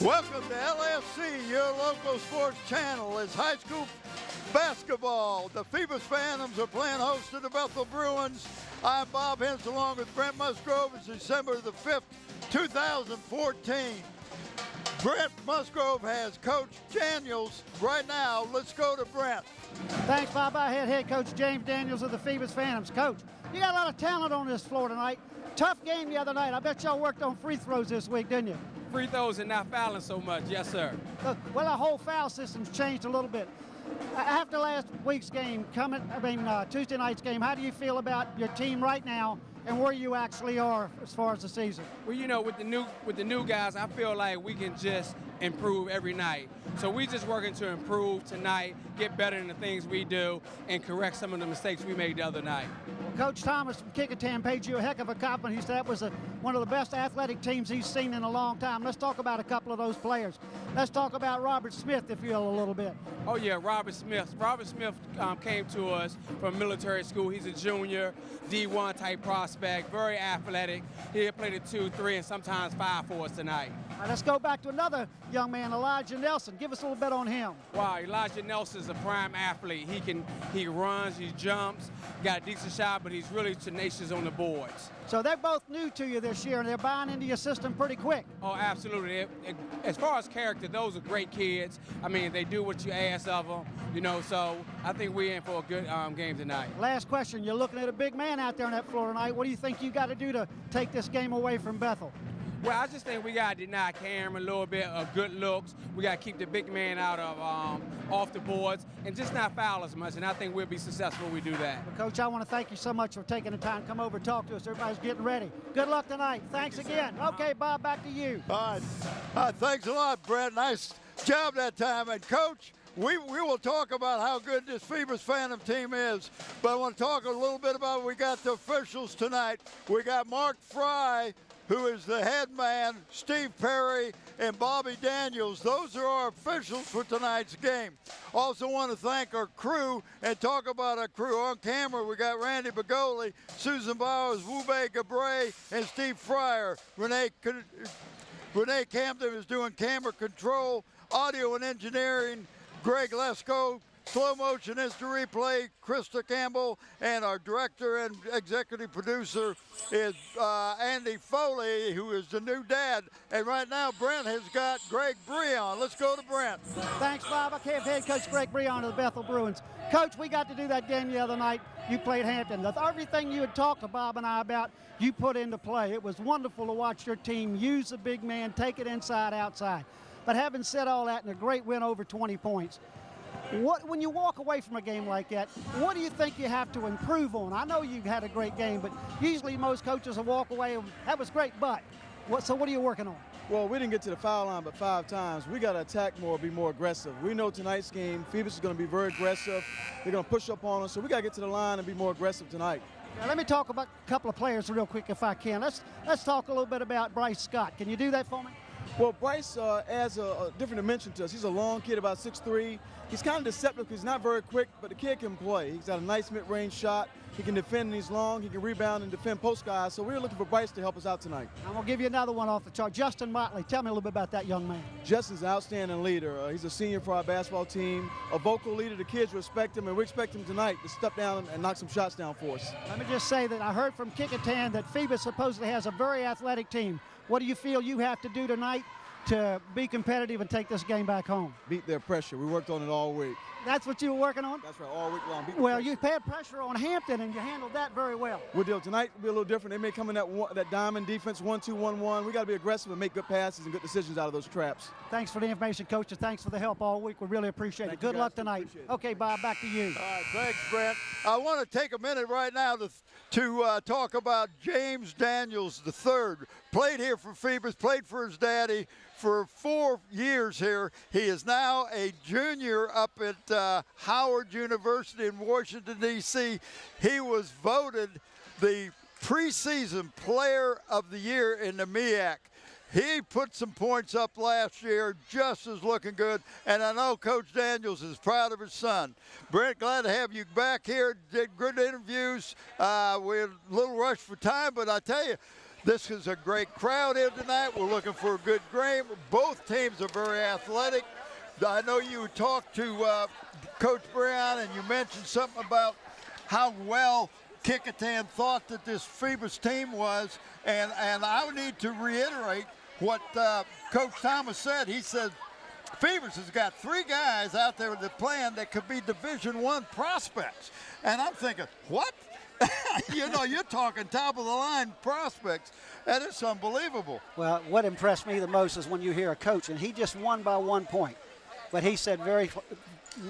Welcome to LSC, your local sports channel. It's high school basketball. The Phoebus Phantoms are playing host to the Bethel Bruins. I'm Bob Hens along with Brent Musgrove. It's December the 5th, 2014. Brent Musgrove has Coach Daniels right now. Let's go to Brent. Thanks, Bob. I had head coach James Daniels of the Phoebus Phantoms. Coach, you got a lot of talent on this floor tonight. Tough game the other night. I bet y'all worked on free throws this week, didn't you? Free throws and not fouling so much, yes, sir. Well, the whole foul system's changed a little bit. After last week's game, Tuesday night's game, how do you feel about your team right now and where you actually are as far as the season? Well, you know, with the new guys, I feel like we can just improve every night. So we just working to improve tonight, get better in the things we do, and correct some of the mistakes we made the other night. Coach Thomas from Kickingham paid you a heck of a compliment. He said that was one of the best athletic teams he's seen in a long time. Let's talk about a couple of those players. Let's talk about Robert Smith, if you will, a little bit. Oh, yeah, Robert Smith. Robert Smith came to us from military school. He's a junior, D1 type prospect, very athletic. He played at 2, 3, and sometimes 5 for us tonight. All right, let's go back to another young man, Elijah Nelson. Give us a little bit on him. Wow, Elijah Nelson's a prime athlete. He runs, he jumps, got a decent shot, but he's really tenacious on the boards. So they're both new to you this year, and they're buying into your system pretty quick. Oh, absolutely. As far as character, those are great kids. I mean, they do what you ask of them, you know, so I think we're in for a good game tonight. Last question. You're looking at a big man out there on that floor tonight. What do you think you got to do to take this game away from Bethel? Well, I just think we got to deny Cameron a little bit of good looks. We got to keep the big man out of off the boards and just not foul as much, and I think we'll be successful when we do that. Well, Coach, I want to thank you so much for taking the time to come over and talk to us. Everybody's getting ready. Good luck tonight. Thanks again. Okay, Bob, back to you. All right. Thanks a lot, Brent. Nice job that time. And, Coach, we will talk about how good this Phoebus Phantom team is, but I want to talk a little bit about we got the officials tonight. We got Mark Fry, who is the head man, Steve Perry, and Bobby Daniels. Those are our officials for tonight's game. Also want to thank our crew and talk about our crew. On camera, we got Randy Bagoli, Susan Bowers, Wube Gabray, and Steve Fryer. Renee Camden is doing camera control, audio and engineering. Greg Lesko, slow motion instant replay, Krista Campbell, and our director and executive producer is Andy Foley, who is the new dad. And right now, Brent has got Greg Breon. Let's go to Brent. Thanks, Bob. I have head coach Greg Breon of the Bethel Bruins. Coach, we got to do that game the other night. You played Hampton. Everything you had talked to Bob and I about, you put into play. It was wonderful to watch your team use the big man, take it inside, outside. But having said all that, and a great win over 20 points, when you walk away from a game like that, what do you think you have to improve on? I know you had a great game, but usually most coaches will walk away and that was great, but so what are you working on? Well, we didn't get to the foul line but 5 times. We got to attack more, be more aggressive. We know tonight's game, Phoebus is going to be very aggressive. They're going to push up on us, so we got to get to the line and be more aggressive tonight. Now, let me talk about a couple of players real quick if I can. Let's talk a little bit about Bryce Scott. Can you do that for me? Well, Bryce adds a different dimension to us. He's a long kid, about 6'3". He's kind of deceptive because he's not very quick, but the kid can play. He's got a nice mid-range shot. He can defend and he's long. He can rebound and defend post guys. So we're looking for Bryce to help us out tonight. I'm going to give you another one off the chart. Justin Motley. Tell me a little bit about that young man. Justin's an outstanding leader. He's a senior for our basketball team, a vocal leader. The kids respect him, and we expect him tonight to step down and knock some shots down for us. Let me just say that I heard from Kickingham that Phoebus supposedly has a very athletic team. What do you feel you have to do tonight to be competitive and take this game back home? Beat their pressure. We worked on it all week. That's what you were working on? That's right, all week long. Well, you had pressure on Hampton, and you handled that very well. We'll deal. Tonight will be a little different. They may come in that diamond defense, 1-2-1-1. We got to be aggressive and make good passes and good decisions out of those traps. Thanks for the information, Coach, and thanks for the help all week. We really appreciate it. Good luck tonight. Okay, Bob, back to you. All right, thanks, Brent. I want to take a minute right now to talk about James Daniels III. Played here for Phoebus, played for his daddy for 4 years here. He is now a junior up at Howard University in Washington, D.C. He was voted the preseason player of the year in the MEAC. He put some points up last year, just as looking good, and I know Coach Daniels is proud of his son. Brent, glad to have you back here. Did good interviews. We're a little rushed for time, but I tell you, This is a great crowd here tonight. We're looking for a good game. Both teams are very athletic. I know you talked to Coach Brown, and you mentioned something about how well Kickingham thought that this Phoebus team was, and I need to reiterate what Coach Thomas said. He said Phoebus has got 3 guys out there that playing that could be Division I prospects. And I'm thinking, what? You know, you're talking top of the line prospects. That is unbelievable. Well, what impressed me the most is when you hear a coach, and he just won by 1 point. But he said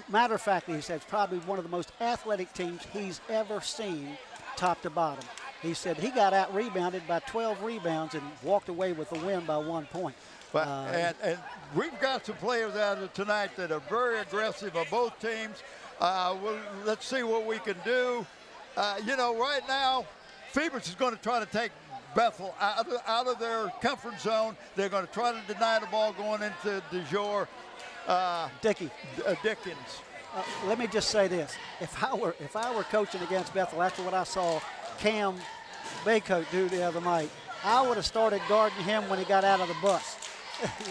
matter of fact, he said it's probably one of the most athletic teams he's ever seen top to bottom. He said he got out-rebounded by 12 rebounds and walked away with the win by 1 point. But, and we've got some players out there tonight that are very aggressive on both teams. Let's see what we can do. You know, right now, Phoebus is going to try to take Bethel out of their comfort zone. They're going to try to deny the ball going into DeJour. Dickens. Let me just say this: if I were coaching against Bethel after what I saw Cam Baycoat do the other night, I would have started guarding him when he got out of the bus.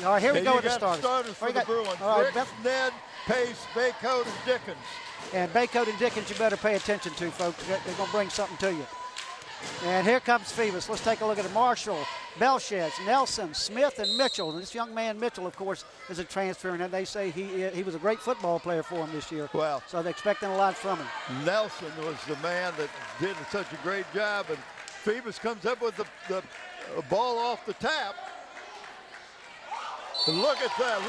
All right, here we go with the starters. For the Bruins. All right, Rick, Ned, Pace, Baycoat, and Dickens. And Baycoat and Dickens, you better pay attention to, folks. They're going to bring something to you. And here comes Phoebus. Let's take a look at it. Marshall, Belsheds, Nelson, Smith, and Mitchell. And this young man, Mitchell, of course, is a transfer, and they say he was a great football player for him this year. Well, so they're expecting a lot from him. Nelson was the man that did such a great job, and Phoebus comes up with the ball off the tap. And look at that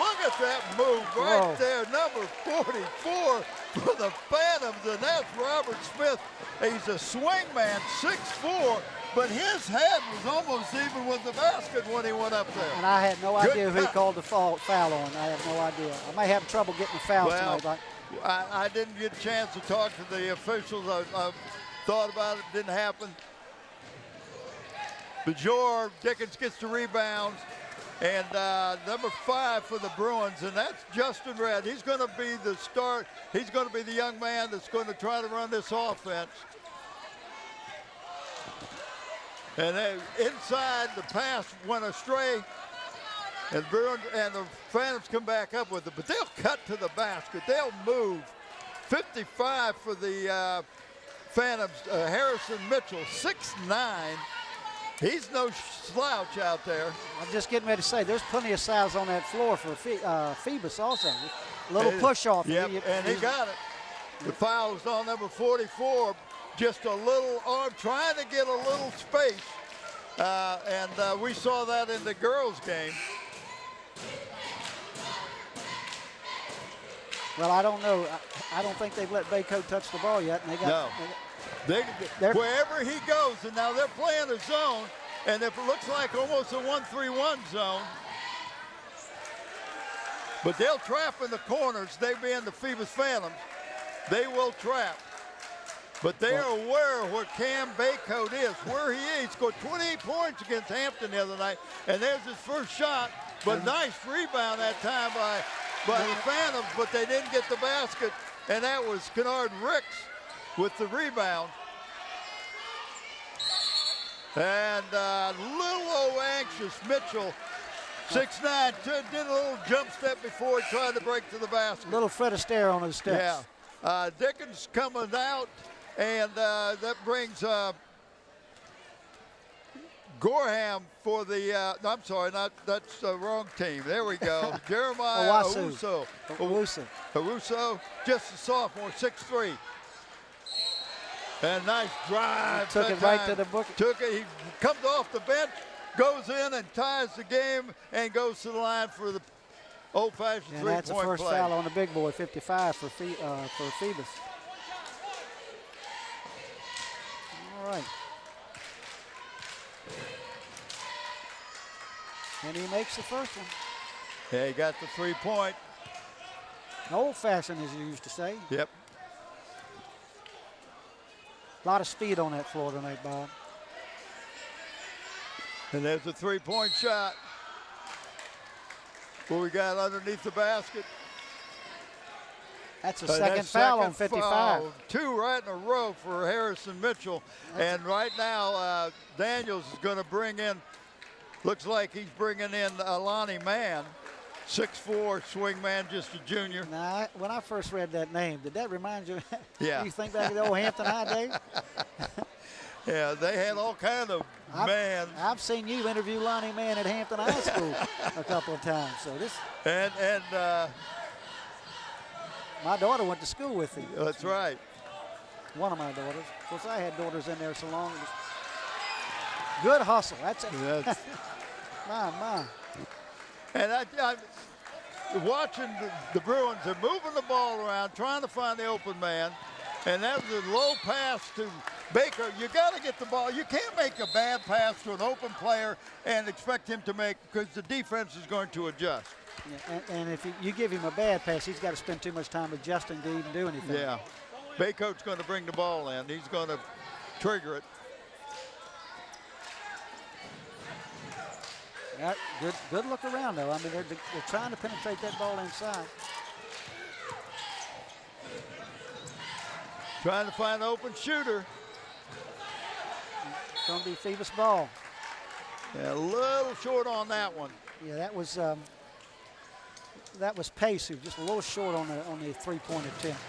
move right there, number 44 for the Phantoms, and that's Robert Smith. He's a swing man, 6'4", but his head was almost even with the basket when he went up there. And I had no idea who he called the foul on. I had no idea. I may have trouble getting the foul tonight. I didn't get a chance to talk to the officials. I thought about it, didn't happen. DeJour, Dickens gets the rebounds. And number 5 for the Bruins, and that's Justin Red. He's going to be the start. He's going to be the young man that's going to try to run this offense. And then inside, the pass went astray. And the Phantoms come back up with it, but they'll cut to the basket. They'll move. 55 for the Phantoms. Harrison Mitchell, 6'9". He's no slouch out there. I'm just getting ready to say, there's plenty of size on that floor for Phoebus also. A little push off. Yep, and he got it. The foul was on number 44. Just a little arm, trying to get a little space. And we saw that in the girls' game. Well, I don't know. I don't think they've let Baycoat touch the ball yet. And they got, wherever he goes, and now they're playing a zone, and it looks like almost a 1-3-1 zone. But they'll trap in the corners. They being the Phoebus Phantoms, they will trap. But they are aware of where Cam Baycoat is, where he is. He scored 28 points against Hampton the other night, and there's his first shot. But nice rebound that time by the Phantoms, but they didn't get the basket, and that was Kennard Ricks with the rebound. And little old anxious Mitchell, 6'9", did a little jump step before he tried to break to the basket. Little Fred Astaire on his steps. Yeah. Dickens coming out, and that brings Gorham for the, no, I'm sorry, that's the wrong team. There we go. Jeremiah Owusu. Owusu, just a sophomore, 6'3". And nice drive. Took it right to the book. Took it. He comes off the bench, goes in and ties the game, and goes to the line for the old-fashioned three-point play. And that's the first foul on the big boy, 55 for Phoebus. All right. And he makes the first one. Yeah, he got the 3-point. Old-fashioned, as you used to say. Yep. A lot of speed on that floor tonight, Bob. And there's a 3-point shot. What we got underneath the basket. That's a second foul on 55. Foul. 2 right in a row for Harrison Mitchell. And right now, Daniels is going to bring in, looks like he's bringing in Alani Mann, 6'4", swing man, just a junior. Now, when I first read that name, did that remind you? Yeah. You think back to the old Hampton High days? Yeah, they had all kind of man. I've seen you interview Lonnie Mann at Hampton High School a couple of times. So this. And My daughter went to school with him. that's right. One of my daughters. Of course, I had daughters in there so long. Good hustle. That's it. That's, My. and I watching the Bruins, they're moving the ball around, trying to find the open man. And that was a low pass to Baker. You got to get the ball. You can't make a bad pass to an open player and expect him to make, because the defense is going to adjust. Yeah, and if you give him a bad pass, he's got to spend too much time adjusting to even do anything. Yeah. Baycoat's going to bring the ball in. He's going to trigger it. Yeah, good look around, though. I mean, they're trying to penetrate that ball inside. Trying to find an open shooter. It's going to be Phoebus ball. Yeah, a little short on that one. Yeah, that was Pace, who just a little short on the three-point attempt.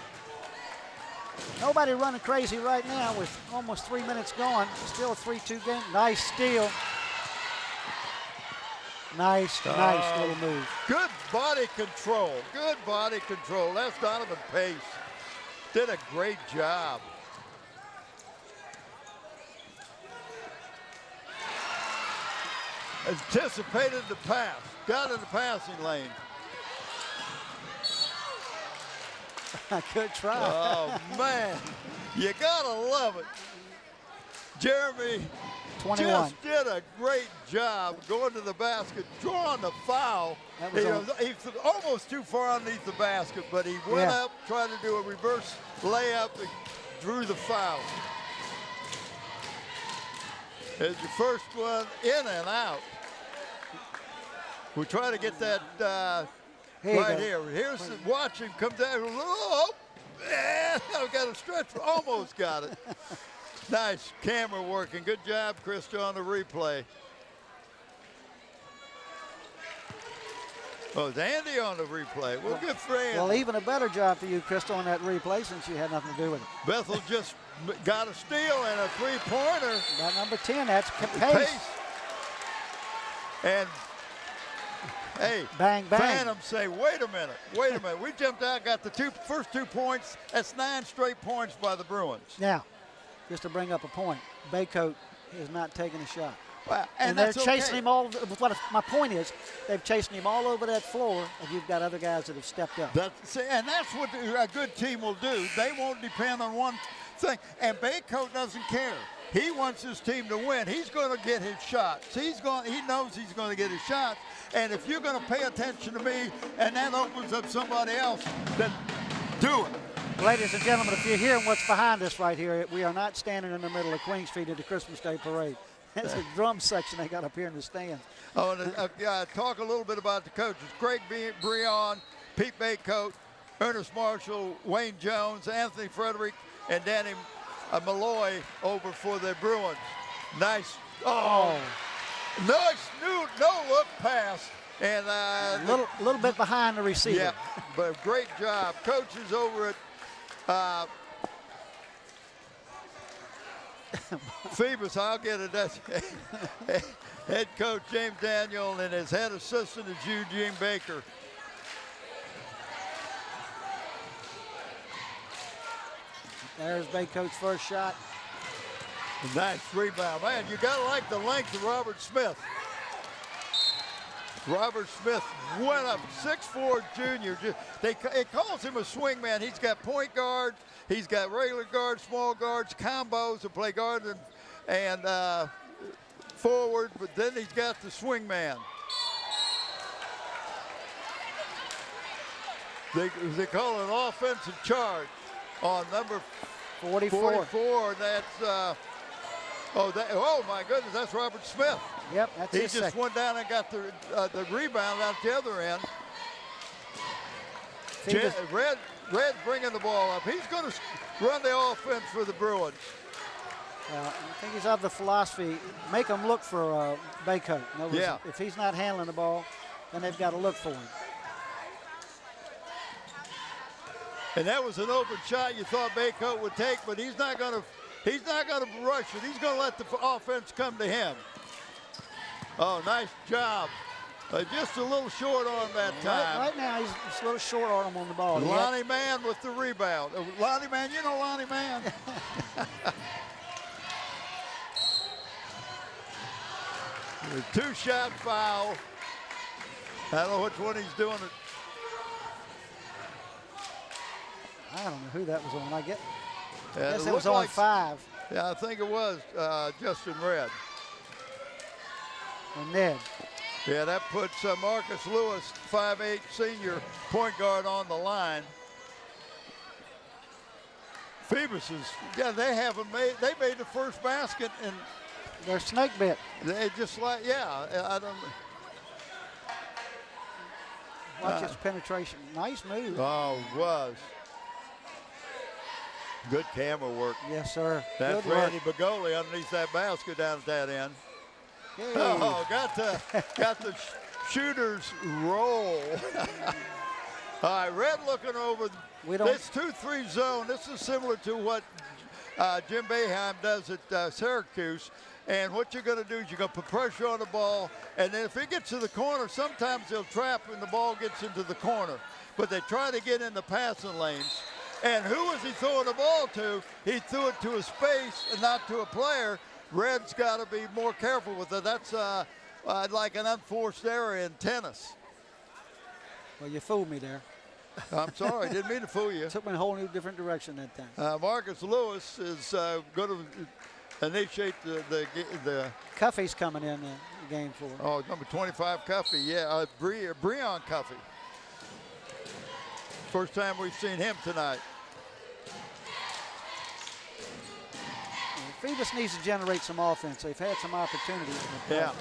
Nobody running crazy right now with almost 3 minutes gone. Still a 3-2 game. Nice steal. Nice little move. Good body control. Good body control. That's Donovan Pace. Did a great job. Anticipated the pass. Got in the passing lane. Good try. Oh, man. You got to love it. Jeremy 21. just did a great job going to the basket, drawing the foul. He's almost too far underneath the basket, but he went up, tried to do a reverse layup, and drew the foul. It's the first one in and out. We try to get that right here. Here's watch him come down. Oh, I've got a stretch. Almost got it. Nice camera working. Good job, Krista, on the replay. Oh, it's Andy on the replay. Well, good for Andy. Well, even a better job for you, Crystal, on that replay since you had nothing to do with it. Bethel just got a steal and a three-pointer. That number 10, that's Pace. And, hey, bang, bang. Phantom say, wait a minute. We jumped out, got the first 2 points. That's 9 straight points by the Bruins. Now, just to bring up a point, Baycoat is not taking a shot. Well, and they're chasing him all. My point is, they've chased him all over that floor, and you've got other guys that have stepped up. And that's what a good team will do. They won't depend on one thing. And Baycoat doesn't care. He wants his team to win. He's going to get his shots. He knows he's going to get his shots. And if you're going to pay attention to me, and that opens up somebody else, then do it. Ladies and gentlemen, if you're hearing what's behind us right here, we are not standing in the middle of Queen Street at the Christmas Day Parade. It's a drum section they got up here in the stands. Oh, and talk a little bit about the coaches. Craig Breon, Pete Baycoat, Ernest Marshall, Wayne Jones, Anthony Frederick, and Danny Malloy over for the Bruins. Nice. Nice no-look pass. And little bit behind the receiver. Yeah, but great job. Coaches over at Phoebus, I'll get it. That's head coach James Daniel, and his head assistant is Eugene Baker. There's Baycoat's first shot. Nice rebound. Man, you got to like the length of Robert Smith. Robert Smith went up, 6'4" junior. It calls him a swing man. He's got point guards, he's got regular guards, small guards, combos to play guard and forward, but then he's got the swing man. They call it an offensive charge on number 44. That's oh my goodness, that's Robert Smith. Yep, that's he his just second. went down and got the rebound out the other end. Red's bringing the ball up. He's going to run the offense for the Bruins. I think he's of the philosophy, make them look for Baycoat. In other words, if he's not handling the ball, then they've got to look for him. And that was an open shot you thought Baycoat would take, but he's not going to rush it. He's going to let the offense come to him. Oh, nice job. Just a little short on that time. Right now, he's a little short on him on the ball. Lonnie Mann with the rebound. Lonnie Mann, you know Lonnie Mann. Two-shot foul. I don't know which one he's doing it. I don't know who that was on. I guess It it was on like, 5. Yeah, I think it was Justin Red. And Ned. Yeah, that puts Marcus Lewis, 5'8" senior point guard, on the line. Phoebus is, they made the first basket, and they're snake bit. they just like, I don't. Watch his penetration. Nice move. Oh, was. Good camera work. Yes, sir. That's Good work. Randy Bagoli underneath that basket down at that end. Hey. Oh, got the shooter's roll. All right, Red looking over this 2-3 zone. This is similar to what Jim Boeheim does at Syracuse. And what you're going to do is you're going to put pressure on the ball, and then if it gets to the corner, sometimes they'll trap when the ball gets into the corner. But they try to get in the passing lanes. And who was he throwing the ball to? He threw it to a space and not to a player. Red's got to be more careful with it. That's like an unforced error in tennis. Well, you fooled me there. I'm sorry, didn't mean to fool you. Took me in a whole new different direction that time. Marcus Lewis is going to initiate the Cuffey's coming in the game for him. Oh, number 25, Cuffey. Yeah, Breon Cuffey. First time we've seen him tonight. Phoebus needs to generate some offense. They've had some opportunities. Yeah.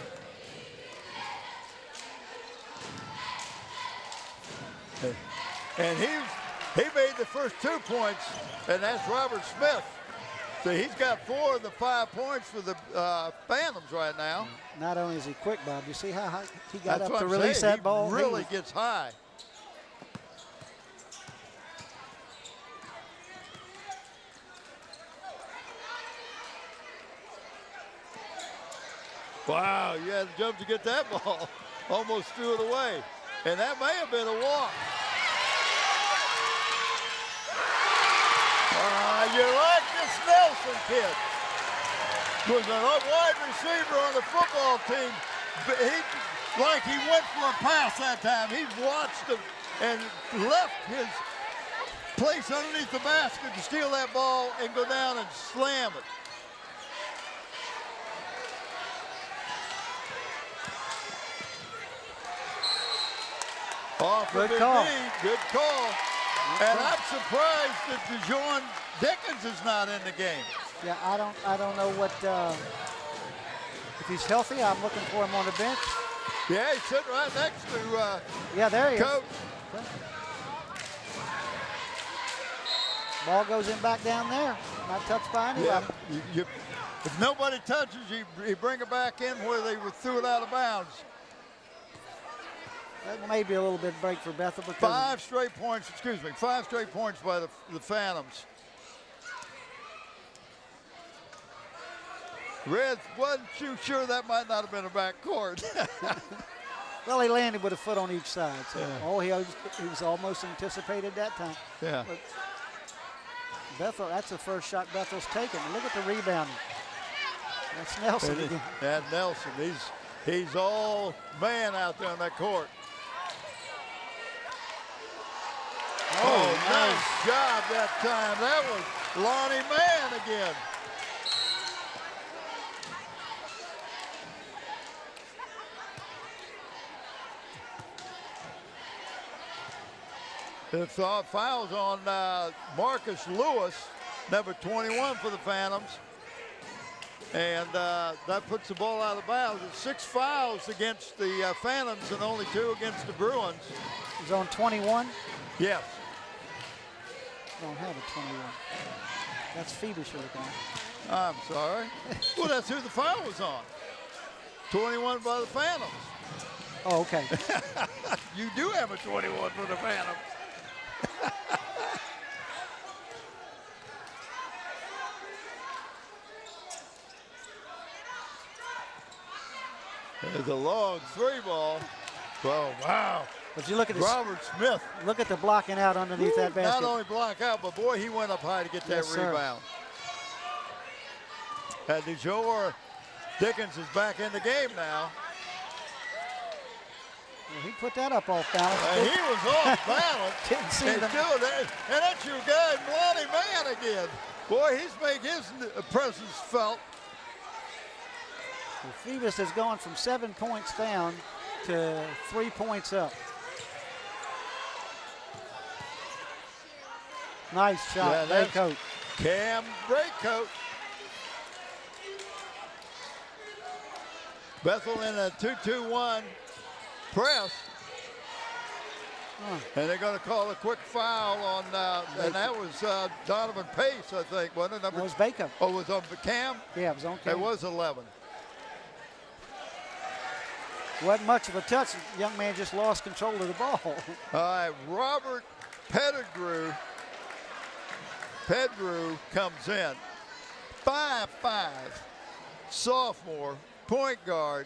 And he made the first 2 points, and that's Robert Smith. So he's got 4 of the 5 points for the Phantoms right now. Not only is he quick, Bob, you see how high he got That's up to what I'm release saying. that ball? He really gets high. Wow, you had to jump to get that ball. Almost threw it away. And that may have been a walk. You like this Nelson kid. Was a wide receiver on the football team. He went for a pass that time. He watched him and left his place underneath the basket to steal that ball and go down and slam it. Good call. Good call. And I'm surprised that DeJohn Dickens is not in the game. Yeah, I don't know what if he's healthy. I'm looking for him on the bench. Yeah, he's sitting right next to yeah, there he Coach. is. Ball goes in back down there. Not touched by anybody. Yeah. If nobody touches you bring it back in where they threw it out of bounds. That may be a little bit break for Bethel because 5 straight points by the Phantoms. Red wasn't too sure that might not have been a back court. well, he landed with a foot on each side. So he was almost anticipated that time. Yeah. But Bethel, that's the first shot Bethel's taken. Look at the rebounding. That's Nelson again. That's Nelson. He's all man out there on that court. Oh, nice job that time. That was Lonnie Mann again. The fouls on Marcus Lewis, number 21 for the Phantoms. And that puts the ball out of bounds. It's 6 fouls against the Phantoms and only 2 against the Bruins. He's on 21. Yes. don't have a 21. That's Phoebus you're looking at. I'm sorry. Well, that's who the foul was on. 21 by the Phantoms. Oh, okay. You do have a 21 for the Phantoms. There's a long 3-ball. Oh, wow. But you look at this, Robert Smith. look at the blocking out underneath that basket. Not only block out, but boy, he went up high to get that Yes, sir. rebound. And DeJour Dickens is back in the game now. Well, he put that up off balance. And he was off balance. Didn't see and, them. and that's your guy, Lonnie Mann again. Boy, he's made his presence felt. Well, Phoebus has gone from 7 points down to 3 points up. Nice shot, that's Baycoat. Cam Braycoat. Bethel in a 2-2-1 press. And they're going to call a quick foul on, and that was Donovan Pace, I think, wasn't it? That was Baycoat. Oh, it was on Cam? Yeah, it was on Cam. It was 11. Wasn't much of a touch. The young man just lost control of the ball. All right, Robert Pettigrew comes in. 5'5", sophomore, point guard.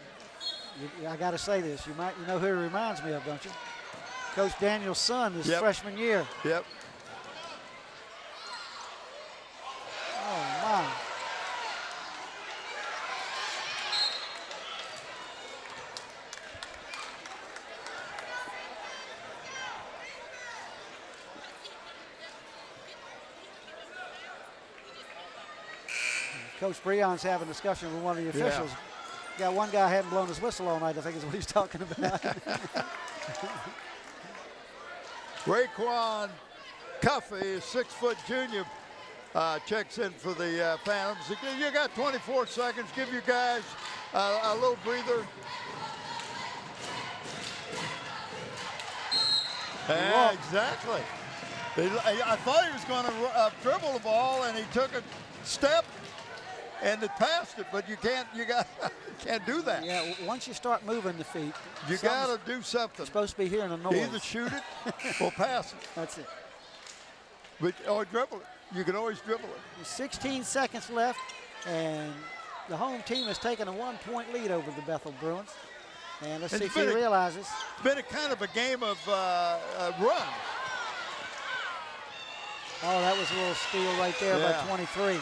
I got to say this. You know who he reminds me of, don't you? Coach Daniel's son, his freshman year. Yep. Oh, my. Coach Breon's having a discussion with one of the officials. Got one guy hadn't blown his whistle all night, I think is what he's talking about. Raekwon Cuffey, 6-foot junior, checks in for the Phantoms. You got 24 seconds. Give your guys a little breather. Yeah, exactly. I thought he was going to dribble the ball, and he took a step and it passed it, but you can't do that. Yeah, once you start moving the feet, you got to do something. Supposed to be hearing a noise. Either shoot it or pass it. That's it. Or dribble it. You can always dribble it. 16 seconds left, and the home team has taken a 1-point lead over the Bethel Bruins. And let's see if he realizes. It's been a kind of a game of runs. Oh, that was a little steal right there by 23.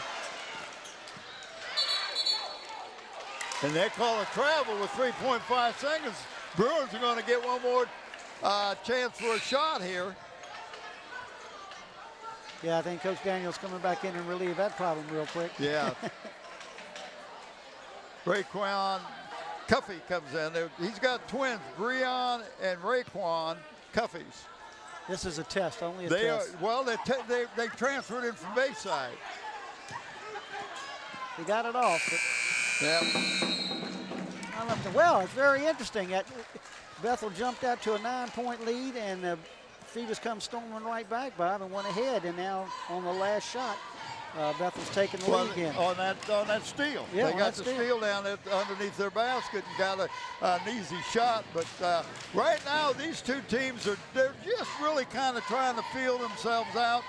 And they call a travel with 3.5 seconds. Bruins are going to get one more chance for a shot here. Yeah, I think Coach Daniel's coming back in and relieve that problem real quick. Yeah. Raekwon Cuffey comes in. He's got twins, Breon and Raekwon Cuffeys. This is a test, only a test. They transferred in from Bayside. He got it off, but well, it's very interesting. Bethel jumped out to a 9-point lead, and Phoebus comes storming right back, Bob, and went ahead. And now on the last shot, Bethel's taking the lead again. On that steal. Yeah, they got the steal down underneath their basket and got an easy shot. But right now, these two teams they're just really kind of trying to feel themselves out.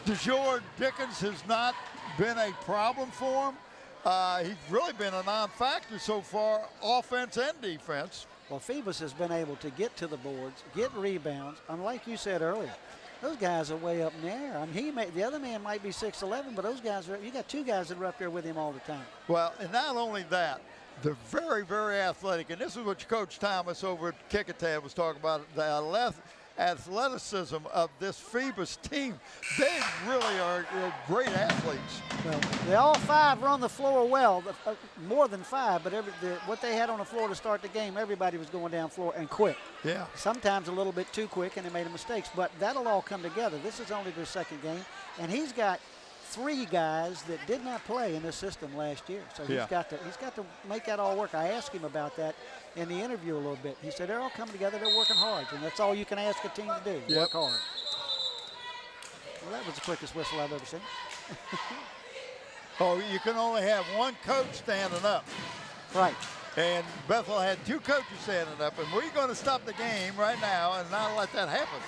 DeJour Dickens has not been a problem for him. He's really been a non-factor so far, offense and defense. Well, Phoebus has been able to get to the boards, get rebounds, and like you said earlier, those guys are way up in the air. I mean, the other man might be 6'11", but those guys you got two guys that are up there with him all the time. Well, and not only that, they're very, very athletic. And this is what Coach Thomas over at Kickotan was talking about, the athleticism of this Phoebus team. They really are great athletes. Well, they all five run the floor well, more than five, but what they had on the floor to start the game, everybody was going down floor and quick. Yeah. Sometimes a little bit too quick, and they made mistakes, but that'll all come together. This is only their second game, and he's got 3 guys that did not play in this system last year. So he's got to make that all work. I asked him about that in the interview a little bit. He said they're all coming together, they're working hard, and that's all you can ask a team to do, work hard. Well, that was the quickest whistle I've ever seen. Oh, you can only have one coach standing up. Right. And Bethel had 2 coaches standing up, and we're going to stop the game right now and not let that happen.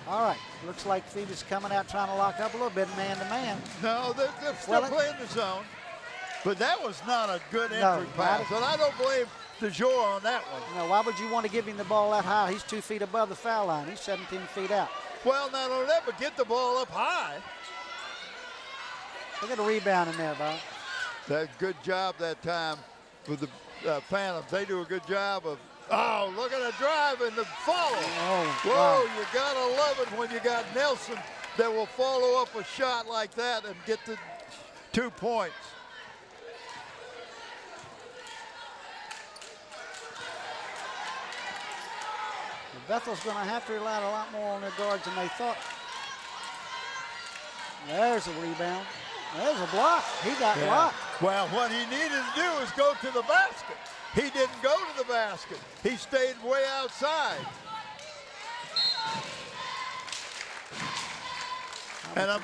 All right. Looks like Phoebus coming out trying to lock up a little bit man-to-man. No, they're still playing the zone. But that was not a good entry pass, and I don't blame DeJour on that one. You know, why would you want to give him the ball that high? He's 2 feet above the foul line. He's 17 feet out. Well, not only that, but get the ball up high. Look at the rebound in there, Bob. That good job that time with the Phantoms. They do a good job of, oh, look at the drive and the follow. Oh, whoa, wow. You got to love it when you got Nelson that will follow up a shot like that and get the 2 points. Bethel's going to have to rely a lot more on their guards than they thought. There's a rebound. There's a block. He got blocked. Well, what he needed to do is go to the basket. He didn't go to the basket. He stayed way outside. And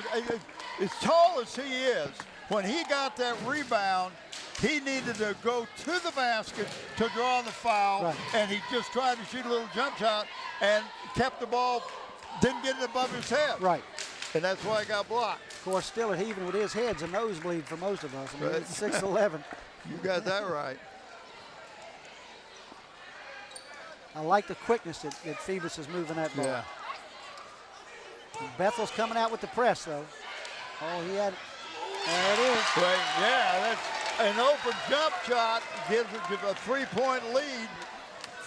as tall as he is, when he got that rebound, he needed to go to the basket to draw the foul, right. And he just tried to shoot a little jump shot and kept the ball, didn't get it above his head. Right. And that's why he got blocked. Of course, still even with his head's a nosebleed for most of us. I mean, Right. it's 6'11". You got that right. I like the quickness that Phoebus is moving that ball. Yeah. Bethel's coming out with the press, though. Oh, he had it. There it is. Right. Yeah, that's an open jump shot gives it a 3-point lead.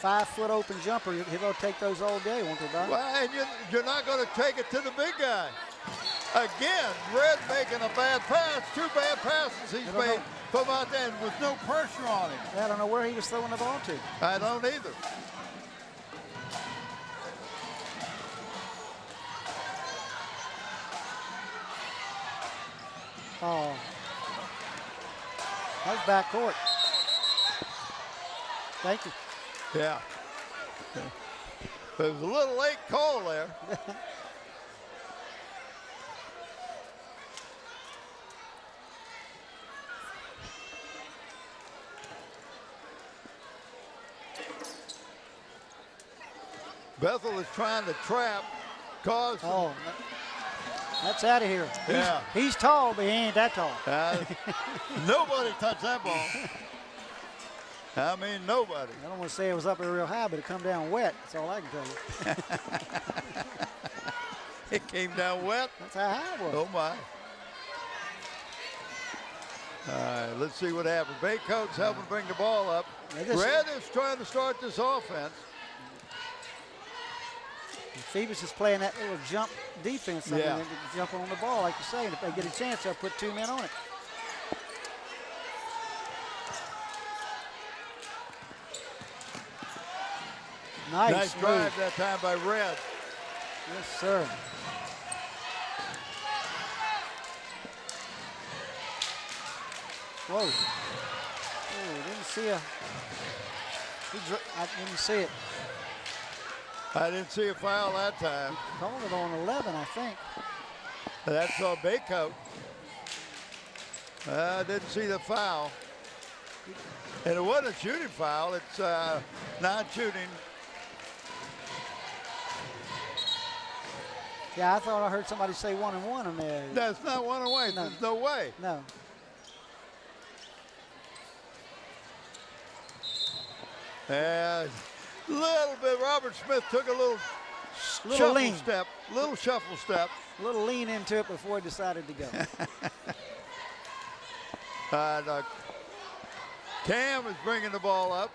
5-foot open jumper. He'll take those all day, won't he, Bob? Well, and you're not going to take it to the big guy. Again, Red making a bad pass. 2 bad passes he's made from out there with no pressure on him. I don't know where he was throwing the ball to. I don't either. Oh. That was backcourt. Thank you. Yeah. There was a little late call there. Bethel is trying to trap, cause. Oh, that's out of here. Yeah. He's tall, but he ain't that tall. Nobody touched that ball. I mean, nobody. I don't want to say it was up there real high, but it come down wet. That's all I can tell you. It came down wet. That's how high it was. Oh, my. All right, let's see what happens. Baycoat's helping bring the ball up. Red is trying to start this offense. Phoebus is playing that little jump defense. Yeah. Jump on the ball, like you say. And if they get a chance, they'll put 2 men on it. Nice drive that time by Red. Yes, sir. Whoa. Oh, didn't see I didn't see it. I didn't see a foul that time. Called it on 11, I think. That's Baycoat. I didn't see the foul. And it wasn't a shooting foul. It's not shooting. Yeah, I thought I heard somebody say 1-and-1 on there. That's not 1 away. No. There's no way. No. And a little bit. Robert Smith took a little shuffle step. A little lean into it before he decided to go. And Cam is bringing the ball up.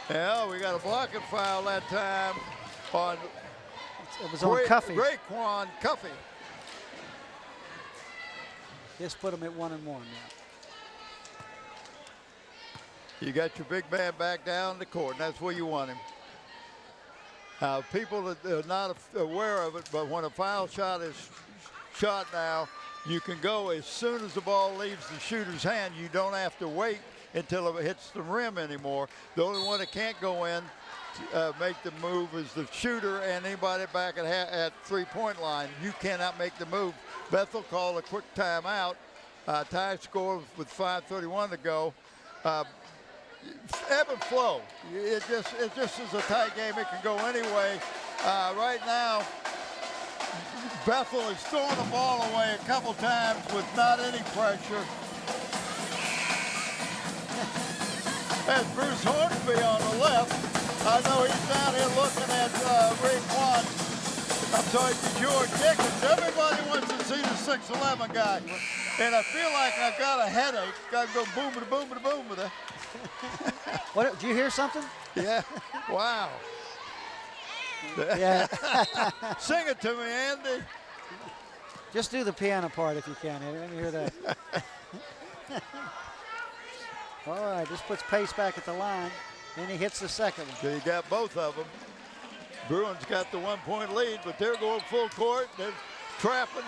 Yeah, we got a blocking foul that time on It was on Cuffy. Raekwon Cuffy. Just put him at 1-and-1 now. You got your big man back down the court, and that's where you want him. People that are not aware of it, but when a foul shot is shot now, you can go as soon as the ball leaves the shooter's hand. You don't have to wait until it hits the rim anymore. The only one that can't go in make the move as the shooter and anybody back at three-point line. You cannot make the move. Bethel called a quick timeout. Tie score with 5:31 to go. Ebb and flow. It just is a tight game. It can go anyway. Right now, Bethel has thrown the ball away a couple times with not any pressure. That's Bruce Hornsby on the left. I know he's down here looking at ring one. I'm sorry, George Dickens. Everybody wants to see the 6'11 guy. And I feel like I've got a headache. Got to go boom-a-da-boom-a-da-boom with it. What, did you hear something? Yeah. Wow. Yeah. Sing it to me, Andy. Just do the piano part if you can. Let me hear that. All right, this puts Pace back at the line. Then he hits the second one. So you got both of them. Bruins got the 1-point lead, but they're going full court. They're trapping.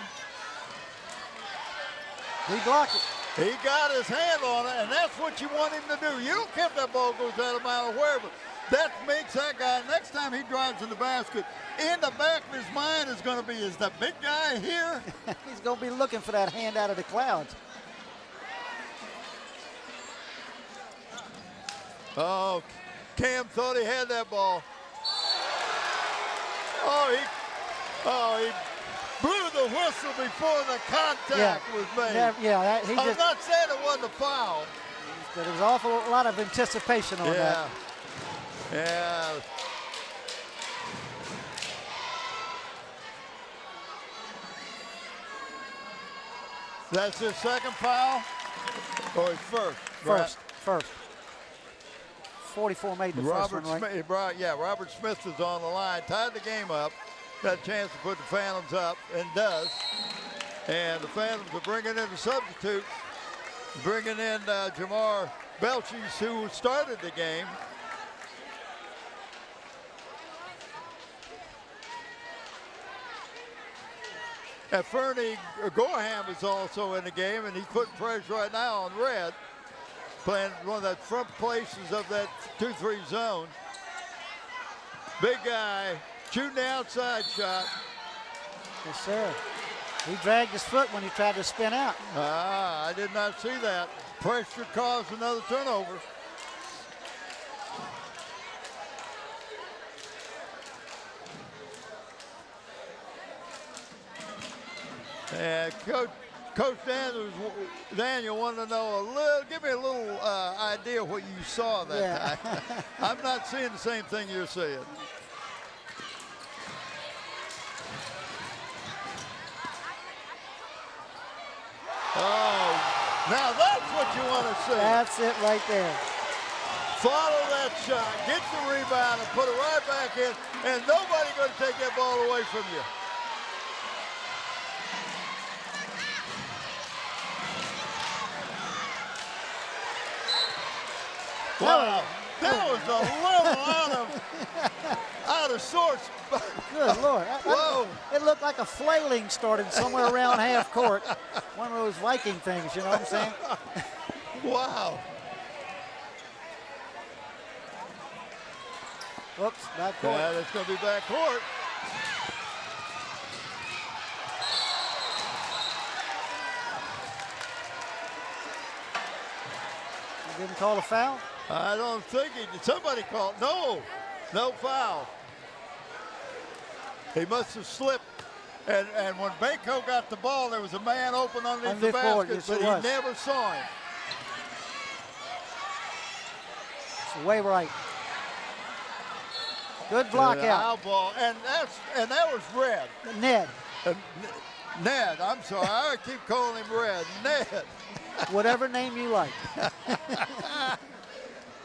He blocked it. He got his hand on it, and that's what you want him to do. You don't care if that ball goes out of bounds or wherever. That makes that guy, next time he drives in the basket, in the back of his mind is going to be, is the big guy here? He's going to be looking for that hand out of the clouds. Oh, Cam thought he had that ball. Oh, he blew the whistle before the contact was made. I'm not saying it wasn't a foul. But there was an awful lot of anticipation on that. Yeah. That's his second foul? Or his first? First. 44 made the first one, right? Robert Smith is on the line, tied the game up, got a chance to put the Phantoms up, and does. And the Phantoms are bringing in a substitute, bringing in Jamar Belchis, who started the game. And Fernie Gorham is also in the game, and he's putting pressure right now on Red, playing one of the front places of that 2-3 zone. Big guy, shooting the outside shot. Yes, sir. He dragged his foot when he tried to spin out. I did not see that. Pressure caused another turnover. And Coach Daniel wanted to know give me a little idea what you saw that time. I'm not seeing the same thing you're seeing. Oh, now that's what you want to see. That's it right there. Follow that shot, get the rebound, and put it right back in, and nobody's going to take that ball away from you. Wow, that was a little out of sorts. Good Lord. Whoa. It looked like a flailing started somewhere around half court. One of those Viking things, you know what I'm saying? Wow. Whoops, back court. Yeah, it's going to be back court. You didn't call a foul? I don't think he did. Somebody called. No foul. He must have slipped. And when Bako got the ball, there was a man open underneath the basket, yes, but he never saw him. It's way right. Good block out. Ball. And that was Red. Ned. Ned, I'm sorry. I keep calling him Red. Ned. Whatever name you like.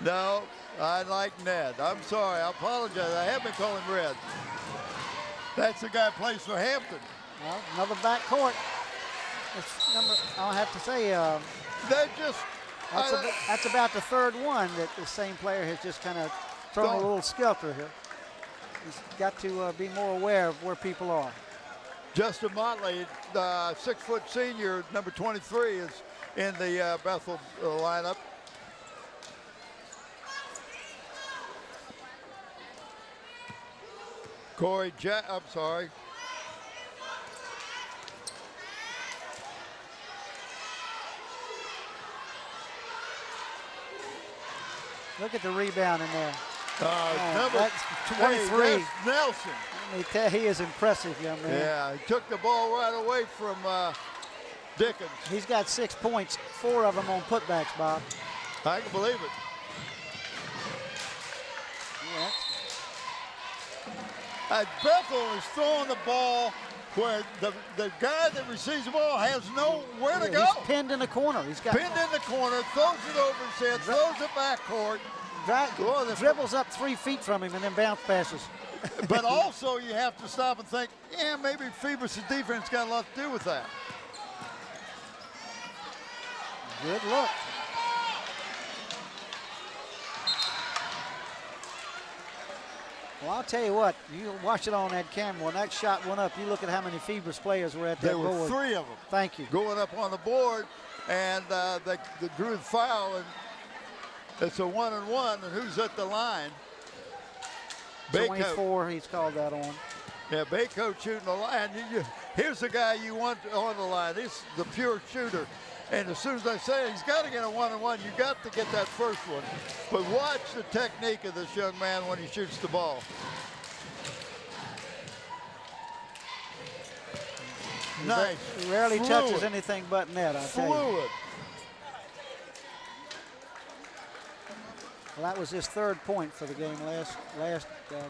No, I like Ned. I'm sorry. I apologize. I have been calling him Red. That's the guy who plays for Hampton. Well, another back court. I'll have to say, that's about the third one that the same player has just kind of thrown a little skelter here. He's got to be more aware of where people are. Justin Motley, 6-foot senior, number 23, is in the Bethel lineup. I'm sorry. Look at the rebound in there. Number That's 23. That's Nelson. Let me tell you, he is impressive, young man. Yeah, he took the ball right away from Dickens. He's got 6 points, 4 of them on putbacks, Bob. I can believe it. Yeah. Bethel is throwing the ball where the guy that receives the ball has nowhere to go. He's pinned in the corner. He's got pinned in the corner, throws it over his head, throws it backcourt. Dribbles up 3 feet from him and then bounce passes. But also you have to stop and think, yeah, maybe Phoebus' defense got a lot to do with that. Good look. Well, I'll tell you what, you watch it on that camera. When that shot went up, you look at how many Phoebus players were at that board. There were 3 of them. Thank you. Going up on the board, and they drew the foul, and it's a 1-and-1, and who's at the line? 24, he's called that on. Yeah, Baycoat shooting the line. Here's the guy you want on the line. He's the pure shooter. And as soon as I say it, he's got to get a 1-on-1. You got to get that first one. But watch the technique of this young man when he shoots the ball. Nice. He rarely Fluid. touches anything but net, I'll tell you. Fluid. Well, that was his 3rd point for the game last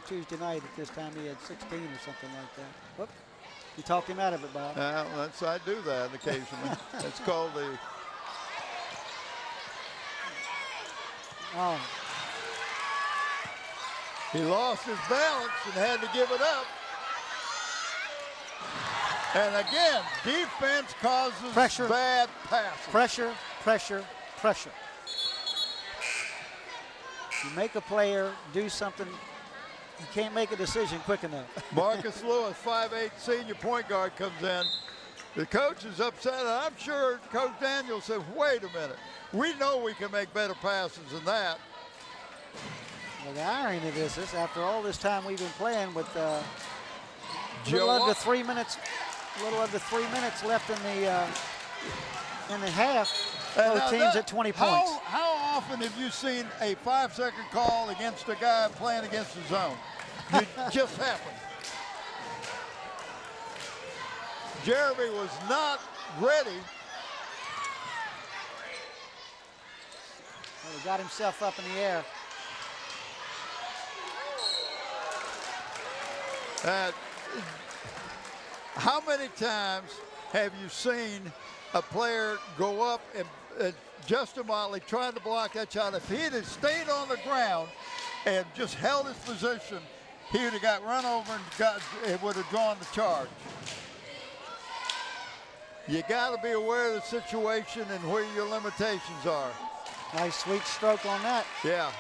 Tuesday night. At this time, he had 16 or something like that. Whoop. You talked him out of it, Bob. I do that occasionally. It's called the. Oh. He lost his balance and had to give it up. And again, defense causes Pressure. bad passes. Pressure, pressure, pressure. You make a player do something, you can't make a decision quick enough. Marcus Lewis, 5'8" senior point guard, comes in. The coach is upset, and I'm sure Coach Daniels said, wait a minute. We know we can make better passes than that. Well, the irony of this is, after all this time we've been playing with little under 3 minutes left in the half, both teams at 20 points. How often have you seen a 5-second call against a guy playing against the zone? It just happened. Jeremy was not ready. Well, he got himself up in the air. How many times have you seen a player go up and Justin Motley trying to block that shot? If he had stayed on the ground and just held his position, he would have got run over and would have drawn the charge. You got to be aware of the situation and where your limitations are. Nice sweet stroke on that. Yeah.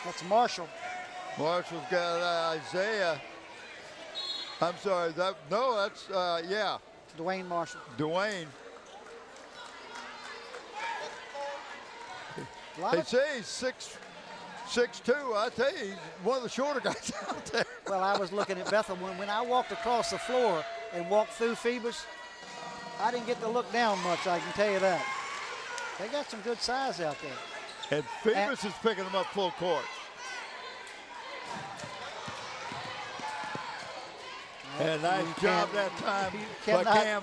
That's Marshall. Marshall's got Isaiah. I'm sorry. That's yeah. Dwayne Marshall. Dwayne. They say he's 6'2". I tell you, he's one of the shorter guys out there. Well, I was looking at Bethel. When I walked across the floor and walked through Phoebus, I didn't get to look down much, I can tell you that. They got some good size out there. And Phoebus is picking them up full court. And nice job that time by Cam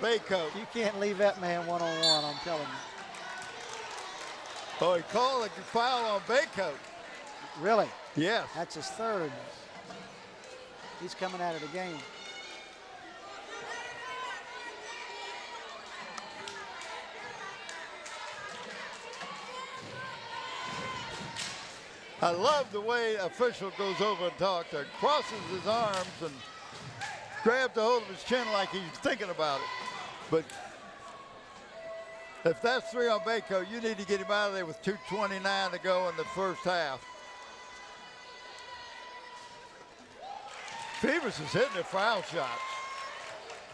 Baycoat. You can't leave that man one-on-one, I'm telling you. Oh, he called a foul on Baycoat. Really? Yes. That's his 3rd. He's coming out of the game. I love the way official goes over and talks to him, crosses his arms and grabs a hold of his chin like he's thinking about it. But if that's 3 on Baycoat, you need to get him out of there with 2:29 to go in the first half. Phoebus is hitting the foul shots.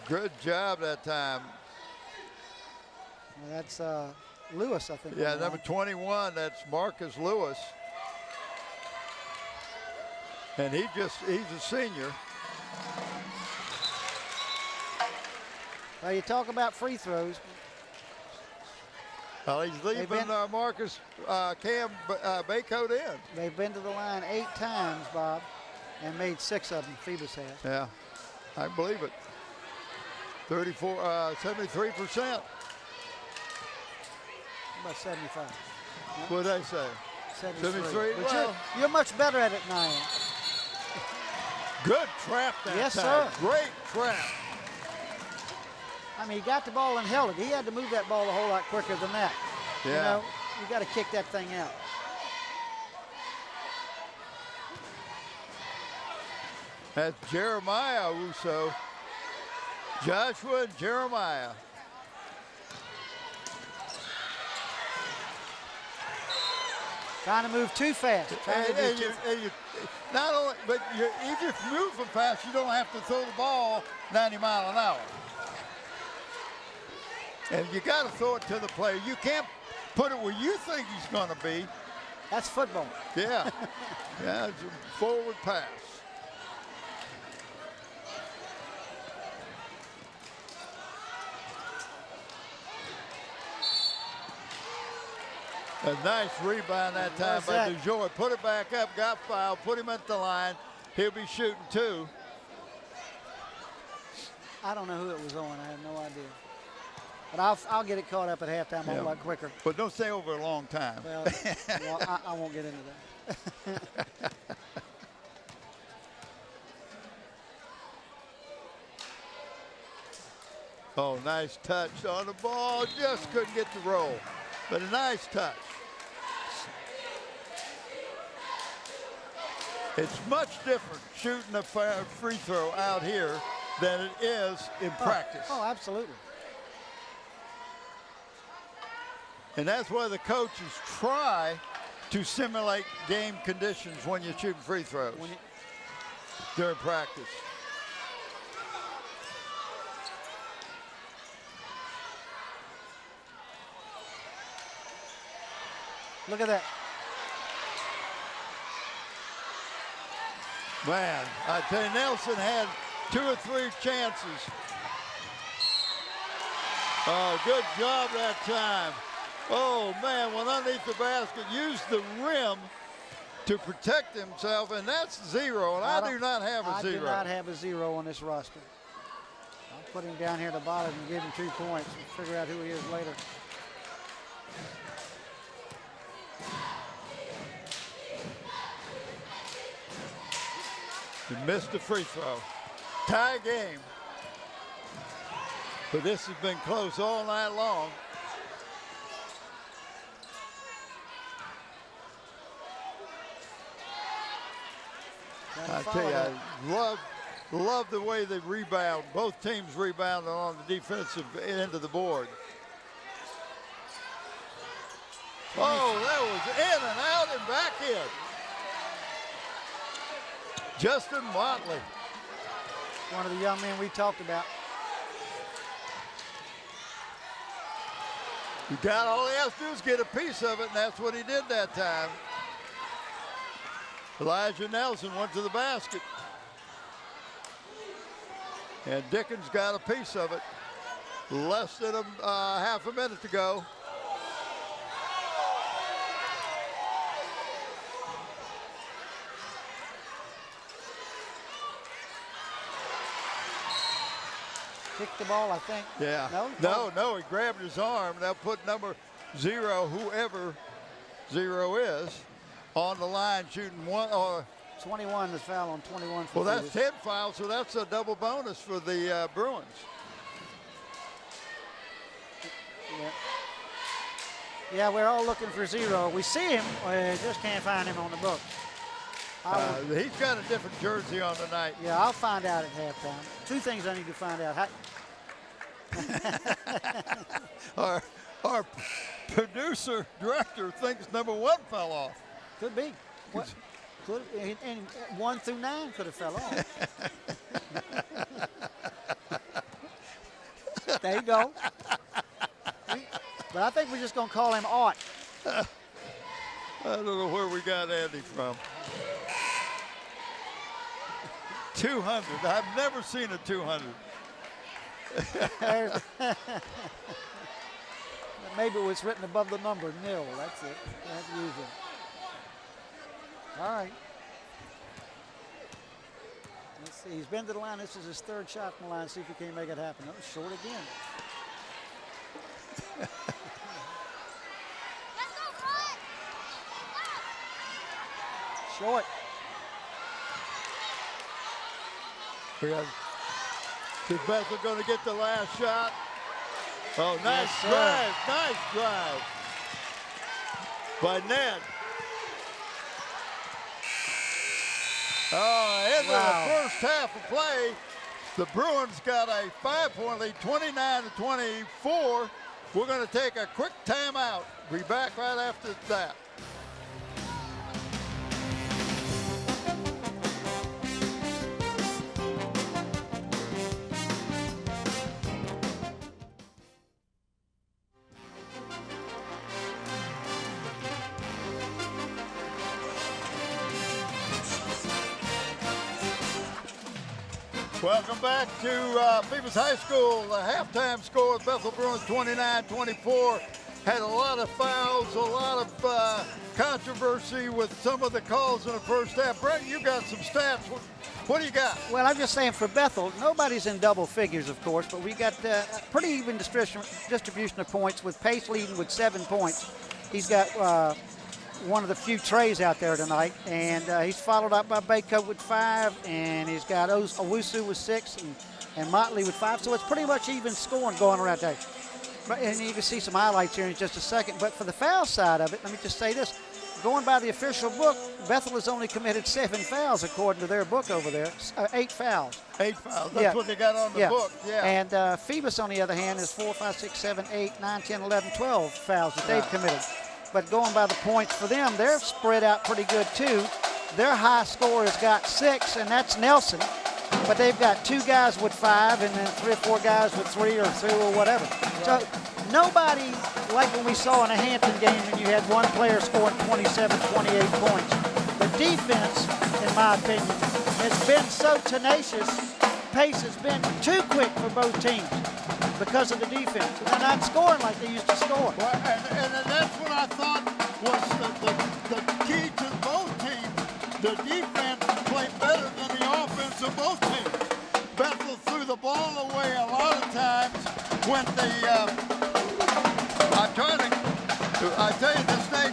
Good job that time. Well, that's Lewis, I think. Yeah, number 21, that's Marcus Lewis. And he's a senior. Well, you talk about free throws. Well, he's leaving Marcus Cam Baycoat in. They've been to the line 8 times, Bob, and made 6 of them. Phoebus has. Yeah, I believe it. 73%. About 75. What did I say? 73. But Well, you're much better at it than I am. good trap that Yes, time. sir. Great trap. I mean, he got the ball and held it. He had to move that ball a whole lot quicker than that. Yeah. You know, you got to kick that thing out. That's Jeremiah Russo. Joshua and Jeremiah. Trying to move too fast. Not only, but if you're moving fast, you don't have to throw the ball 90 miles an hour. And you got to throw it to the player. You can't put it where you think he's going to be. That's football. Yeah. Yeah, it's a forward pass. A nice rebound that time by DeJoy. Put it back up, got fouled, put him at the line. He'll be shooting 2. I don't know who it was on. I have no idea. But I'll get it caught up at halftime a whole lot quicker. But don't stay over a long time. Well, I won't get into that. Oh, nice touch on the ball. Just couldn't get the roll. But a nice touch. It's much different shooting a free throw out here than it is in practice. Oh, absolutely. And that's why the coaches try to simulate game conditions when you're shooting free throws during practice. Look at that. Man, I tell you, Nelson had 2 or 3 chances. Oh, good job that time. Oh, man, went underneath the basket, used the rim to protect himself, and that's 0, and I do not have a 0. I do not have a 0 on this roster. I'll put him down here at the bottom and give him 2 points and figure out who he is later. He missed the free throw. Tie game. But this has been close all night long. I tell you, I love the way they rebound. Both teams rebounded on the defensive end of the board. Oh, that was in and out and back in. Justin Motley. One of the young men we talked about. All he has to do is get a piece of it, and that's what he did that time. Elijah Nelson went to the basket. And Dickens got a piece of it. Less than half a minute to go. Kicked the ball, I think. Yeah. No, he grabbed his arm. They'll put number 0, whoever 0 is, on the line shooting 1 or 21 is foul on 21 for well, that's Phoebus. 10 fouls, so that's a double bonus for the Bruins. Yeah, we're all looking for 0. We see him, we just can't find him on the books. He's got a different jersey on tonight. Yeah, I'll find out at halftime. 2 things I need to find out. Our producer director thinks number 1 fell off. Could be. And 1 through 9 could have fell off. There you go. But I think we're just going to call him Art. I don't know where we got Andy from. 200. I've never seen a 200. Maybe it was written above the number, nil. That's it. That's usual. All right. Let's see. He's been to the line. This is his third shot from the line. See if he can make it happen. Oh, short again. Short. Is Bethel going to get the last shot? Oh, nice Yes, drive. Nice drive by Ned. In the first half of play, the Bruins got a 5-point lead, 29-24. We're going to take a quick timeout. Be back right after that. Welcome back to Phoebus High School. The halftime score, Bethel Bruins 29-24. Had a lot of fouls, a lot of controversy with some of the calls in the first half. Brett, you got some stats. What do you got? Well, I'm just saying for Bethel, nobody's in double figures, of course, but we got pretty even distribution of points with Pace leading with 7 points. He's got one of the few trays out there tonight, and he's followed up by Baco with 5, and he's got Owusu with 6 and Motley with 5, so it's pretty much even scoring going around there. And you can see some highlights here in just a second. But for the foul side of it, let me just say this. Going by the official book, Bethel has only committed 7 fouls according to their book over there. 8 fouls. 8 fouls. That's what they got on the book. Yeah. And Phoebus, on the other hand, is 4, 5, 6, 7, 8, 9, 10, 11, 12 fouls that they've committed. But going by the points for them, they're spread out pretty good too. Their high scorer has got 6, and that's Nelson. But they've got 2 guys with 5 and then 3 or 4 guys with 3 or 2 or whatever. Right. So nobody, like when we saw in a Hampton game when you had one player scoring 27, 28 points. The defense, in my opinion, has been so tenacious. Pace has been too quick for both teams because of the defense. They're not scoring like they used to score. Well, and that's what I thought was the key to both teams. The defense played better than the offense of both teams. Bethel threw the ball away a lot of times when I tell you this thing.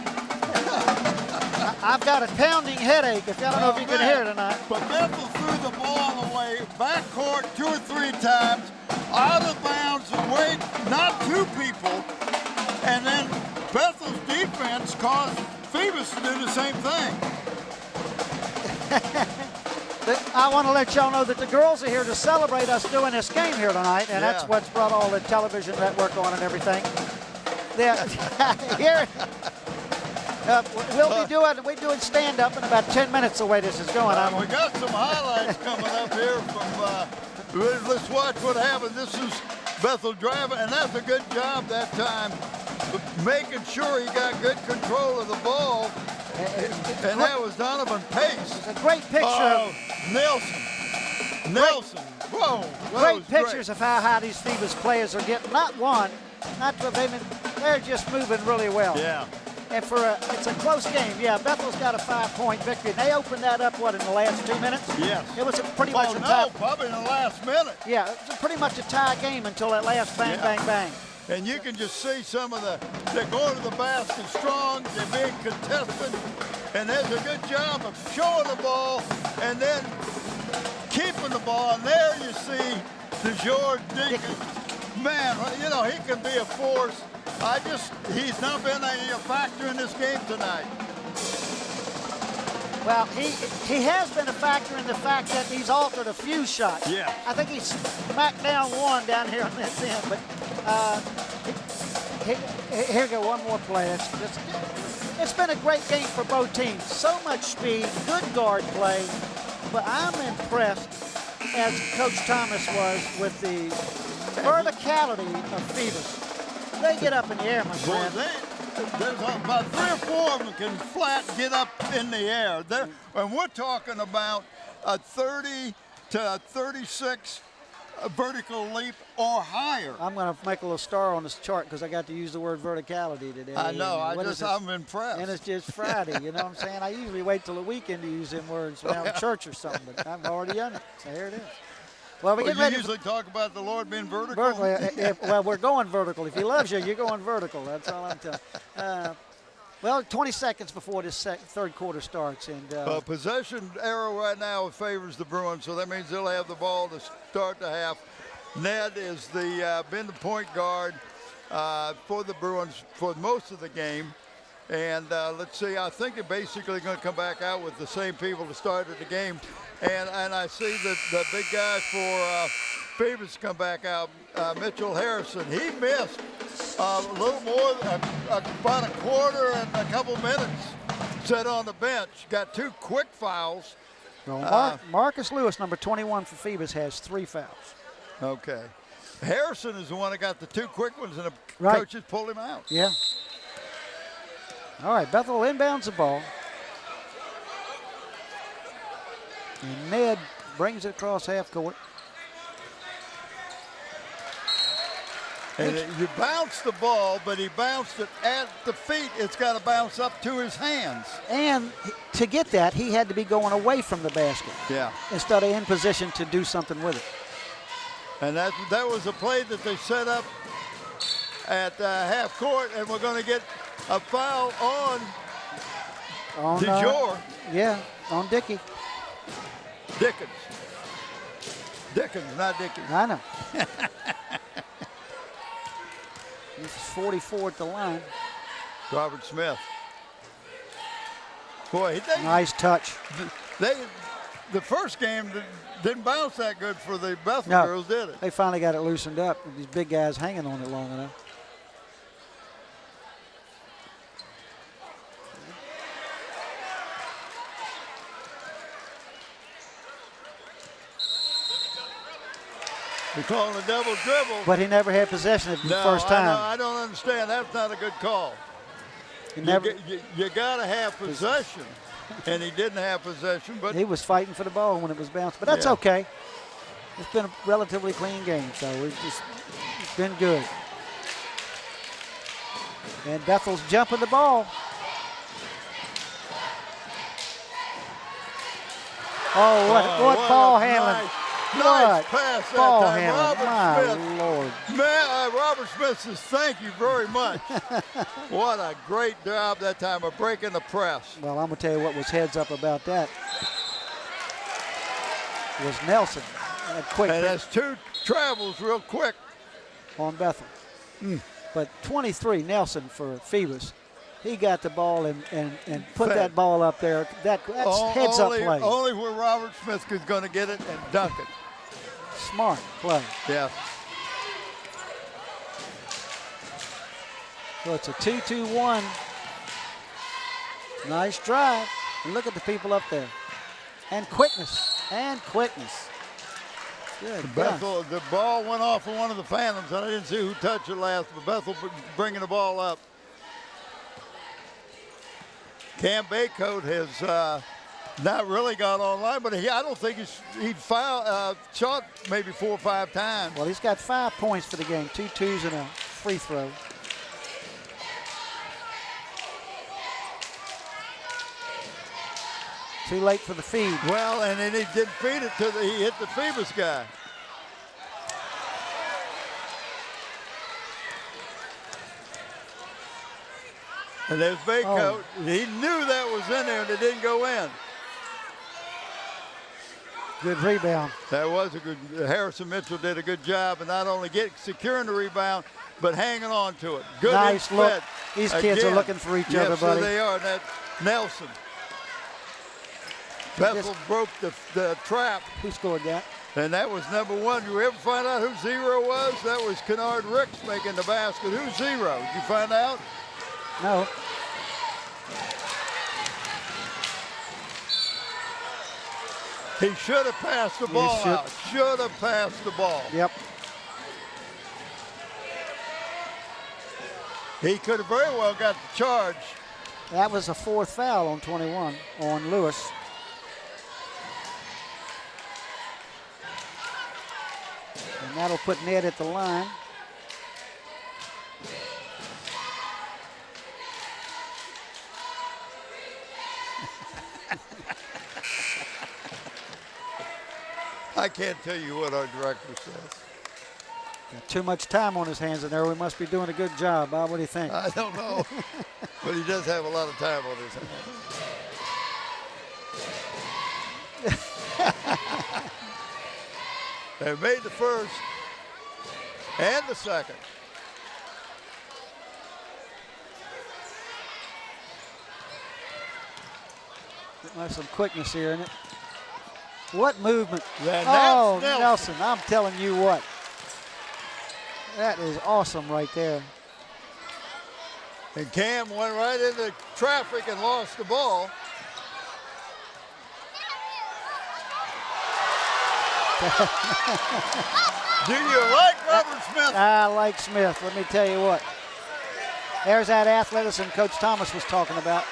I've got a pounding headache. I don't know if you can hear it tonight. But Bethel threw the ball away backcourt 2 or 3 times, out of bounds, away, not 2 people, and then Bethel's defense caused Phoebus to do the same thing. I want to let y'all know that the girls are here to celebrate us doing this game here tonight, and that's what's brought all the television network on and everything. Here, we're doing stand-up in about 10 minutes the way this is going. We got some highlights coming up here from, let's watch what happened. This is Bethel driving, and that's a good job that time, making sure he got good control of the ball. And that was Donovan Pace. It's a great picture. Oh, Nelson. Whoa. Great pictures of how high these Phoebus players are getting. Not one, not two. They're just moving really well. Yeah. And it's a close game. Yeah, Bethel's got a 5-point victory. They opened that up, in the last 2 minutes? Yes. It was pretty much a tie. Probably in the last minute. Yeah, it was pretty much a tie game until that last bang, bang, bang. And you can just see some of they're going to the basket strong, they're being contested, and there's a good job of showing the ball and then keeping the ball. And there you see DeJour Dickens. Man, he can be a force. He's not been a factor in this game tonight. Well, he has been a factor in the fact that he's altered a few shots. Yeah. I think he's smacked down one down here on this end, but here go one more play. It's been a great game for both teams. So much speed, good guard play, but I'm impressed, as Coach Thomas was, with the verticality of Phoebus. They get up in the air, my friend. There's about 3 or 4 of them can flat get up in the air. And we're talking about a 30 36 vertical leap or higher. I'm going to make a little star on this chart because I got to use the word verticality today. I know. And I'm impressed. And it's just Friday, you know what I'm saying? I usually wait till the weekend to use them words around church or something, but I've already done it. So here it is. Well, we get ready. You usually talk about the Lord being vertical. Well, we're going vertical. If He loves you, you're going vertical. That's all I'm telling you. Well, 20 seconds before this third quarter starts. And possession arrow right now favors the Bruins, so that means they'll have the ball to start the half. Ned is been the point guard for the Bruins for most of the game. And let's see, I think they're basically going to come back out with the same people that started the game. And I see that the big guy for Phoebus come back out, Mitchell Harrison. He missed a little more, about a quarter and a couple minutes set on the bench. Got 2 quick fouls. Well, Marcus Lewis, number 21 for Phoebus, has 3 fouls. Okay. Harrison is the one that got the 2 quick ones, and the coaches pulled him out. Yeah. All right, Bethel inbounds the ball. And Ned brings it across half court. And you bounce the ball, but he bounced it at the feet. It's got to bounce up to his hands. And to get that, he had to be going away from the basket. Yeah. Instead of in position to do something with it. And that was a play that they set up at half court, and we're going to get a foul on DeJour. Yeah, on Dickey. Dickens, not Dickey. I know. This is 44 at the line. Robert Smith. Boy, nice touch. The first game didn't bounce that good for the Bethel girls, did it? They finally got it loosened up. These big guys hanging on it long enough. They're calling a double dribble. But he never had possession of the first time. I don't understand. That's not a good call. You got to have possession, and he didn't have possession. But he was fighting for the ball when it was bounced. But that's okay. It's been a relatively clean game, so it's been good. And Bethel's jumping the ball. Oh, what ball handling. Nice pass that ball time. handling. Robert Smith. Lord. Man, Robert Smith says thank you very much. What a great job that time of breaking the press. Well, I'm going to tell you what was heads up about that. Was Nelson. And that's 2 travels real quick. On Bethel. But 23, Nelson for Phoebus. He got the ball and put that ball up there. That's heads-up play. Only where Robert Smith is going to get it and dunk it. Smart play. Yeah. So it's a 2-2-1. Nice drive. And look at the people up there. And quickness. Good. Bethel, the ball went off of one of the Phantoms. I didn't see who touched it last, but Bethel bringing the ball up. Cam Baycoat has not really got online, but I don't think he shot maybe 4 or 5 times. Well, he's got 5 points for the game, 2 twos and a free throw. Too late for the feed. Well, and then he didn't feed it he hit the Phoebus guy. And there's Baycoat. He knew that was in there and it didn't go in. Good rebound. That was a good, Harrison Mitchell did a good job of not only securing the rebound, but hanging on to it. Good nice look. These kids again. Are looking for each other, buddy. Yes, they are. And that's Nelson. Bethel broke the trap. Who scored that? And that was number 1. You ever find out who 0 was? That was Kennard Ricks making the basket. Who's 0? Did you find out? No. He should have passed the ball out. Should have passed the ball. Yep. He could have very well got the charge. That was a 4th foul on 21 on Lewis. And that'll put Ned at the line. I can't tell you what our director says. Got too much time on his hands in there. We must be doing a good job, Bob. What do you think? I don't know, but he does have a lot of time on his hands. They made the first and the second. There's some quickness here in it. What movement? That's Oh, Nelson. I'm telling you what. That is awesome right there. And Cam went right into traffic and lost the ball. Do you like Robert Smith? I like Smith, let me tell you what. There's that athleticism Coach Thomas was talking about.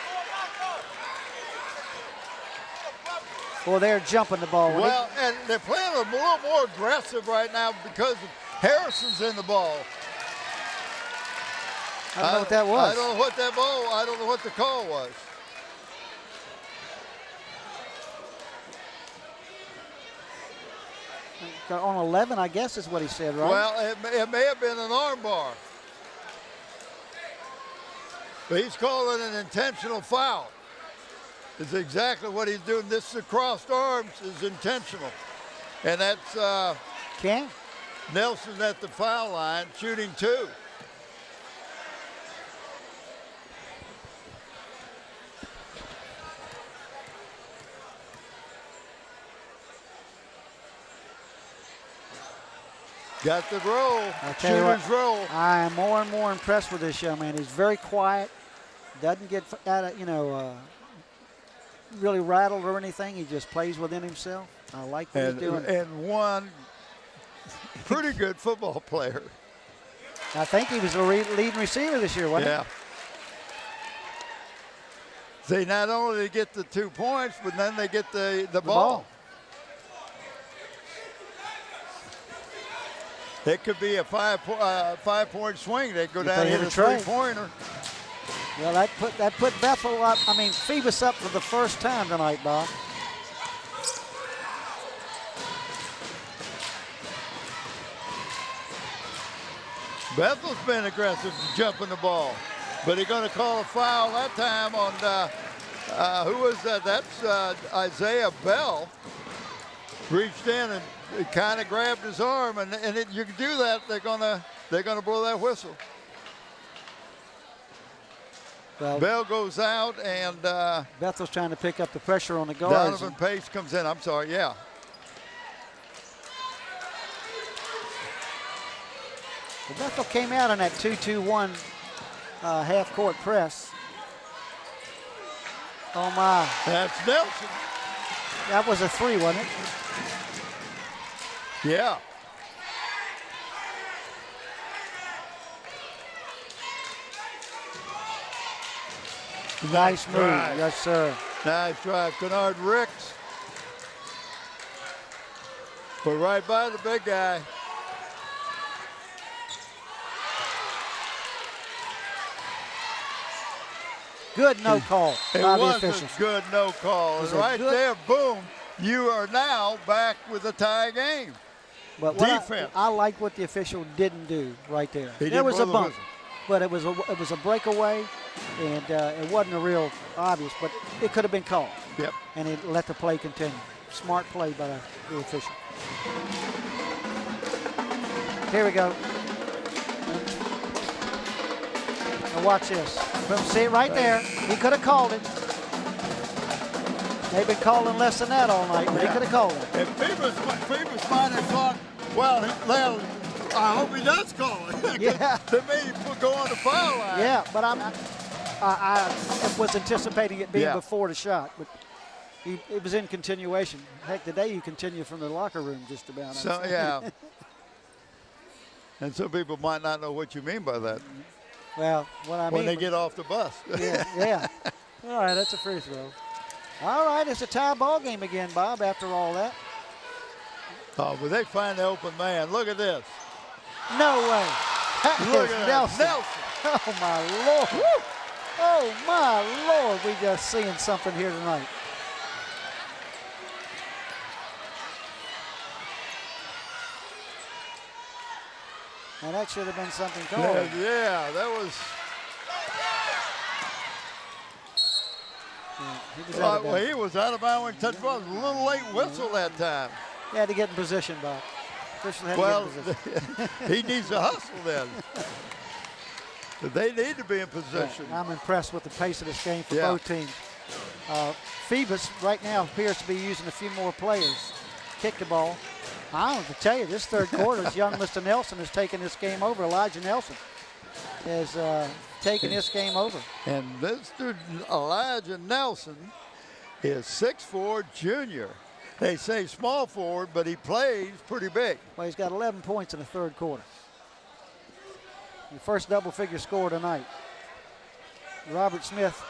Well, they're jumping the ball. Well, and they're playing a little more aggressive right now because Harrison's in the ball. I don't know what that was. I don't know what that ball, I don't know what the call was. On 11, I guess is what he said, right? Well, it may have been an arm bar. But he's calling an intentional foul. It's exactly what he's doing. This crossed arms is intentional. And that's Cam? Nelson at the foul line, shooting 2. Got the roll, shooter's roll. I am more and more impressed with this young man. He's very quiet, doesn't get out of, really rattled or anything. He just plays within himself. I like what he's doing. And one pretty good football player. I think he was the leading receiver this year, wasn't Yeah. They not only get the 2 points, but then they get the ball. It could be a 5-point swing. They go down and hit a 3-pointer. Well, that put Bethel up. I mean, Phoebus up for the first time tonight, Bob. Bethel's been aggressive jumping the ball, but he's going to call a foul that time on who was that? That's Isaiah Bell. Reached in and kind of grabbed his arm, and you can do that. They're gonna blow that whistle. Well, Bell goes out, and Bethel's trying to pick up the pressure on the guards. Donovan Pace comes in. I'm sorry, yeah. Well, Bethel came out on that 2-2-1 half-court press. Oh, my. That's Nelson. That was a 3, wasn't it? Yeah. Nice move. drive. Yes, sir. Nice drive. Kennard Ricks. But right by the big guy. Good no call It by the was officials. a good no call. Was And a right good- there, boom, you are now back with a tie game. But what Defense. I like what the official didn't do right there. He There didn't was blow a the bump, whistle. but it was a breakaway, and it wasn't a real obvious, but it could have been called. Yep. And it let the play continue. Smart play by the official. Here we go. Now watch this. Boom, see it right there. He could have called it. They've been calling less than that all night, but he could have called it. And Phoebus might have thought, well, I hope he does call it. Yeah. They made him go on the foul line. Yeah, but I was anticipating it being Yeah. before the shot, but it was in continuation. Heck, today you continue from the locker room just about. So, yeah. And some people might not know what you mean by that Well, what I when mean. they get off the bus. Yeah. All right, that's a free throw. All right, it's a tie ball game again, Bob, after all that. Oh, but they find the open man. Look at this. No way. That Look is at Nelson. Nelson. Oh, my Lord. Woo. Oh, my Lord. We just seeing something here tonight. Now, that should have been something called. Yeah, that was. He was out of bounds. He was out of bounds when he touched the ball. It was a little late whistle that time. He had to get in position, Bob. Christian had to Well, get in position. he needs to hustle then. They need to be in position. I'm impressed with the pace of this game for Yeah. both teams. Phoebus right now appears to be using a few more players. Kick the ball. I don't have to tell you, this third quarter, young Mr. Nelson has taken this game over. Elijah Nelson has taken this game over. And Mr. Elijah Nelson is 6'4" junior. They say small forward, but he plays pretty big. Well, he's got 11 points in the third quarter. The first double-figure score tonight. Robert Smith.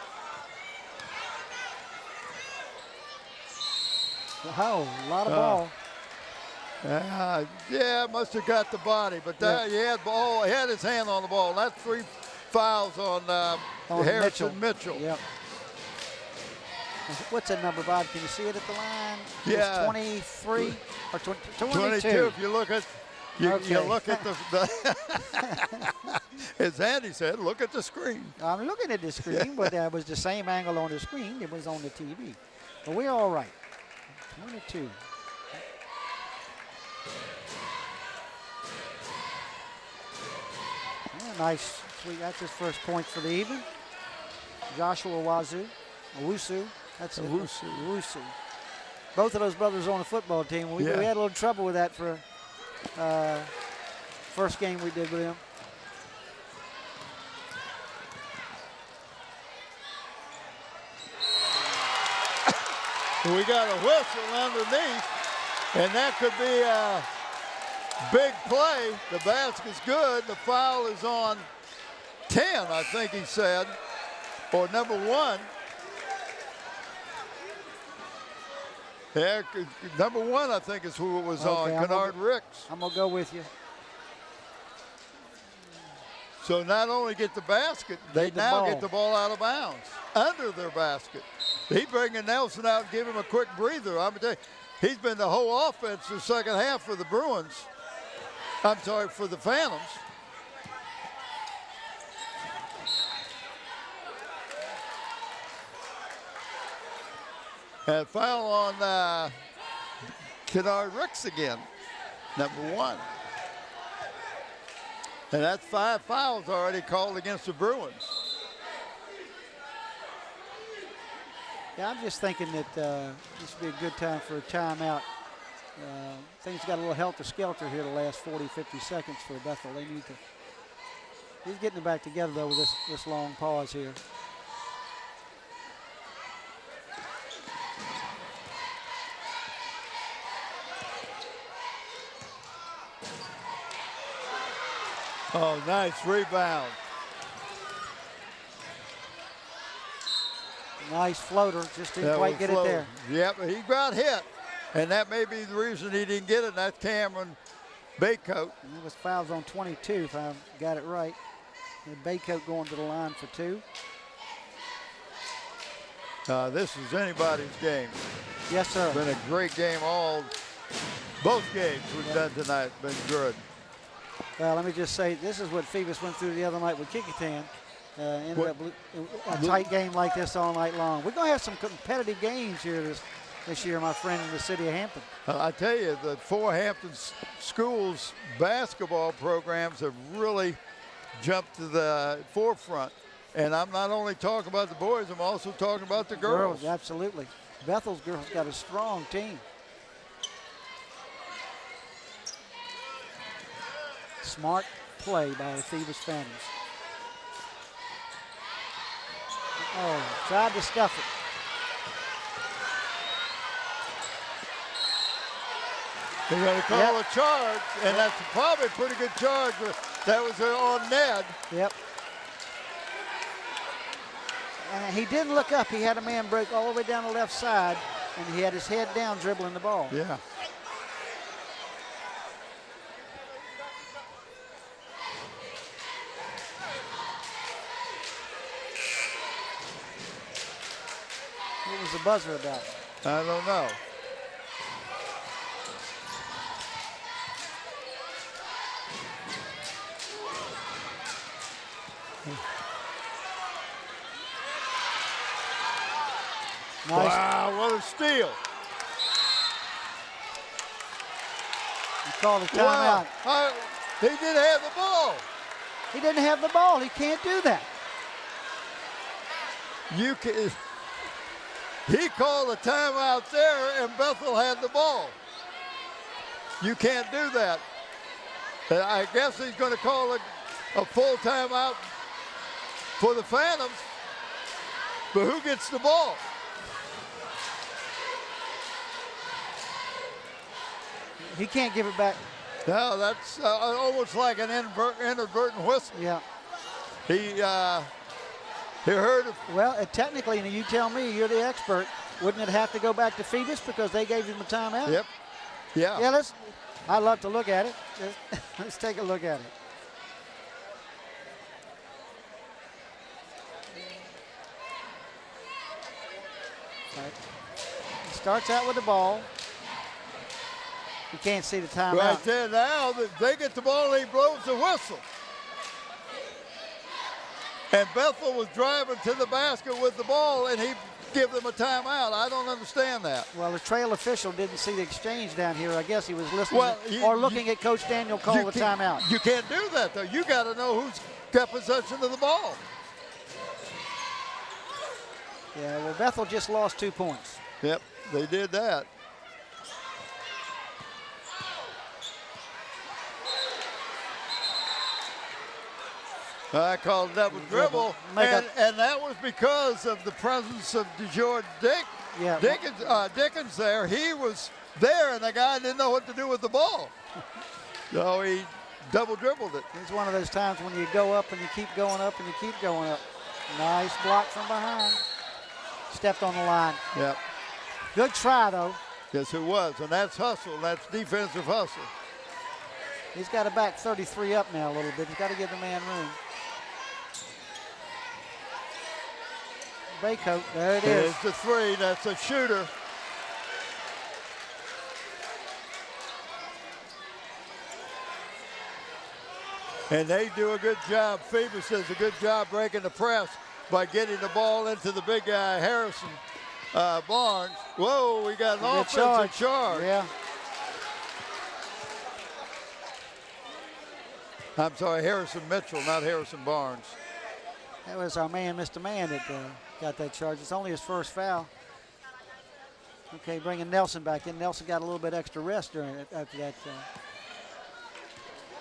Wow, a lot of ball. Yeah, must have got the body, but that, he had ball. He had his hand on the ball. That's 3 fouls on Harrison Mitchell. Yep. What's that number, Bob? Can you see it at the line? Yeah. It's 23 or 22. 22. If you look at, you look at the as Andy said, look at the screen. I'm looking at the screen, but it was the same angle on the screen. It was on the TV. But we're all right. 22. Yeah, nice. Sweet. That's his first point for the evening. Joshua Owusu. That's Owusu. Both of those brothers on the football team. We had a little trouble with that for first game we did with them. We got a whistle underneath, and that could be a big play. The basket's good. The foul is on 10, I think he said, or number 1. Yeah, number 1, I think, is who it was on, Kennard Ricks. I'm going to go with you. So not only get the basket, they now get the ball out of bounds, under their basket. He bringing Nelson out and give him a quick breather. I'm telling you, he's been the whole offense the second half for the Bruins. I'm sorry, for the Phantoms. And foul on Kennard Ricks again, number 1. And that's 5 fouls already called against the Bruins. Yeah, I'm just thinking that this would be a good time for a timeout. Things got a little helter-skelter here the last 40, 50 seconds for Bethel. They need to. He's getting it back together, though, with this long pause here. Oh, nice rebound. Nice floater, just didn't quite get it there. Yep, he got hit, and that may be the reason he didn't get it, and that's Cameron Baycoat. It was fouls on 22, if I got it right. And Baycoat going to the line for 2. This is anybody's game. Yes, sir. Been a great game both games we've done tonight, been good. Well, let me just say, this is what Phoebus went through the other night with Kickitan. Ended up a tight game like this all night long. We're going to have some competitive games here this year, my friend, in the city of Hampton. I tell you, the 4 Hampton schools basketball programs have really jumped to the forefront. And I'm not only talking about the boys, I'm also talking about the girls. Absolutely. Bethel's girls got a strong team. Smart play by the Phoebus Phantoms. Oh, tried to stuff it. They're going to call a charge, and that's probably a pretty good charge. That was on Ned. Yep. And he didn't look up. He had a man break all the way down the left side, and he had his head down dribbling the ball. Yeah. the buzzer about? I don't know. Nice. Wow, what a steal. He called a Wow. timeout. He didn't have the ball. He didn't have the ball. He can't do that. You can. He called a timeout there, and Bethel had the ball. You can't do that. And I guess he's going to call a full timeout for the Phantoms. But who gets the ball? He can't give it back. No, that's almost like an inadvertent whistle. Yeah. He heard it. Well, technically, and you tell me, you're the expert. Wouldn't it have to go back to Phoebus because they gave him a timeout? Yep. Yeah. Yeah, I'd love to look at it. Let's take a look at it. All right. He starts out with the ball. You can't see the timeout. Right there now, they get the ball and he blows the whistle. And Bethel was driving to the basket with the ball and he give them a timeout. I don't understand that. Well, the trail official didn't see the exchange down here. I guess he was listening or looking at Coach Daniel call the timeout. You can't do that, though. You got to know who's got possession of the ball. Yeah, well, Bethel just lost 2 points. Yep, they did that. I called double dribble, and that was because of the presence of DeJoy Dickens there. He was there, and the guy didn't know what to do with the ball. So he double dribbled it. It's one of those times when you go up and you keep going up and you keep going up. Nice block from behind. Stepped on the line. Yep. Good try, though. Yes, it was, and that's hustle. That's defensive hustle. He's got to back 33 up now a little bit. He's got to give the man room. Baycoat, there it is. It's the three. That's a shooter. And they do a good job. Phoebus does a good job breaking the press by getting the ball into the big guy, Harrison Barnes. Whoa, we got an offensive charge. Yeah. I'm sorry, Harrison Mitchell, not Harrison Barnes. That was our man, Mr. Man, that got that charge. It's only his first foul. Okay, bringing Nelson back in. Nelson got a little bit extra rest after that.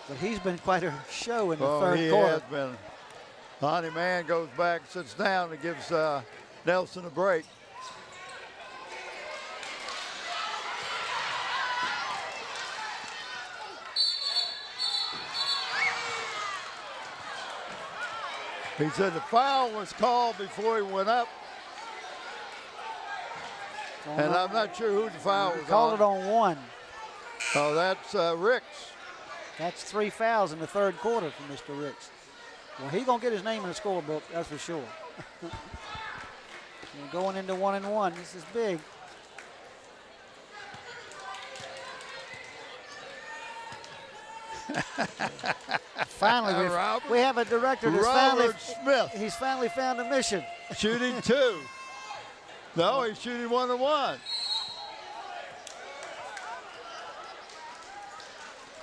But he's been quite a show in the third quarter. He has been. Lonnie Mann goes back, sits down, and gives Nelson a break. He said the foul was called before he went up. And I'm not sure who the foul was on. Called it on one. Oh, that's Ricks. That's 3 fouls in the third quarter for Mr. Ricks. Well, he's going to get his name in the scorebook, that's for sure. Going into 1-1, this is big. Finally, we have a director that's he's finally found a mission. Shooting 2. No, he's shooting 1-1.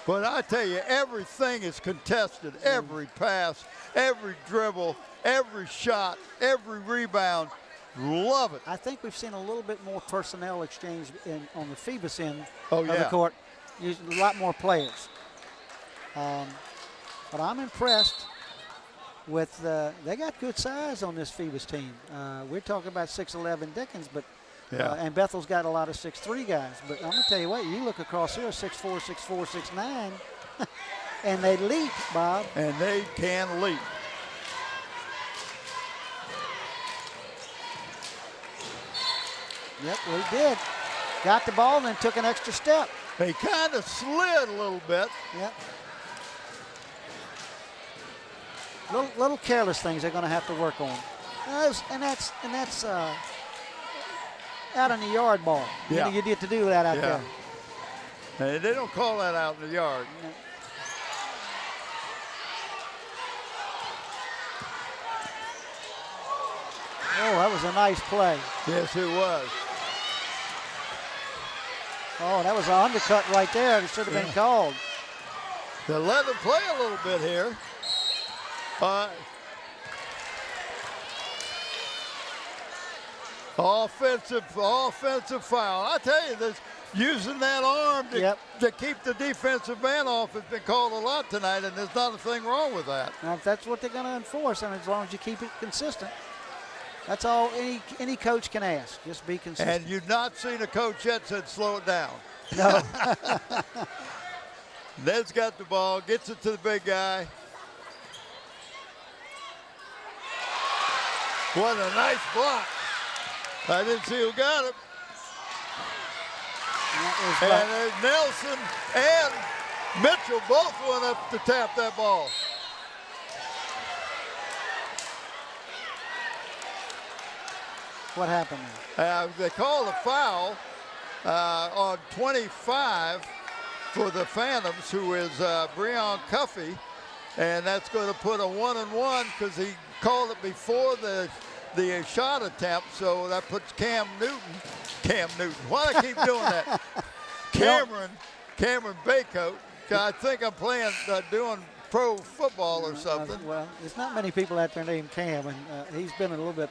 But I tell you, everything is contested. Every pass, every dribble, every shot, every rebound. Love it. I think we've seen a little bit more personnel exchange on the Phoebus end of the court. Using a lot more players. But I'm impressed with they got good size on this Phoebus team. We're talking about 6'11" Dickens, but and Bethel's got a lot of 6'3" guys. But I'm gonna tell you what, you look across here, 6'4", 6'4", 6'9", and they leap, Bob. And they can leap. Yep, well, he did. Got the ball and then took an extra step. He kind of slid a little bit. Yep. Little careless things they're going to have to work on. And that's out in the yard ball. Yeah. You get to do that out there. And they don't call that out in the yard. Oh, that was a nice play. Yes, it was. Oh, that was an undercut right there. It should have been called. They'll let them play a little bit here. Offensive foul. I tell you, this using that arm to keep the defensive man off has been called a lot tonight, and there's not a thing wrong with that. Now, if that's what they're going to enforce, and as long as you keep it consistent, that's all any coach can ask. Just be consistent. And you've not seen a coach yet said slow it down. No. Ned's got the ball, gets it to the big guy. What a nice block. I didn't see who got it. And Nelson and Mitchell both went up to tap that ball. What happened there? They called a foul on 25 for the Phantoms, who is Breon Cuffey, and that's going to put a 1-and-1 because he called it before the shot attempt, so that puts Cam Newton. Why do I keep doing that? Cameron Baycoat. I think I'm playing, doing pro football or something. Well, there's not many people out there named Cam, and he's been a little bit.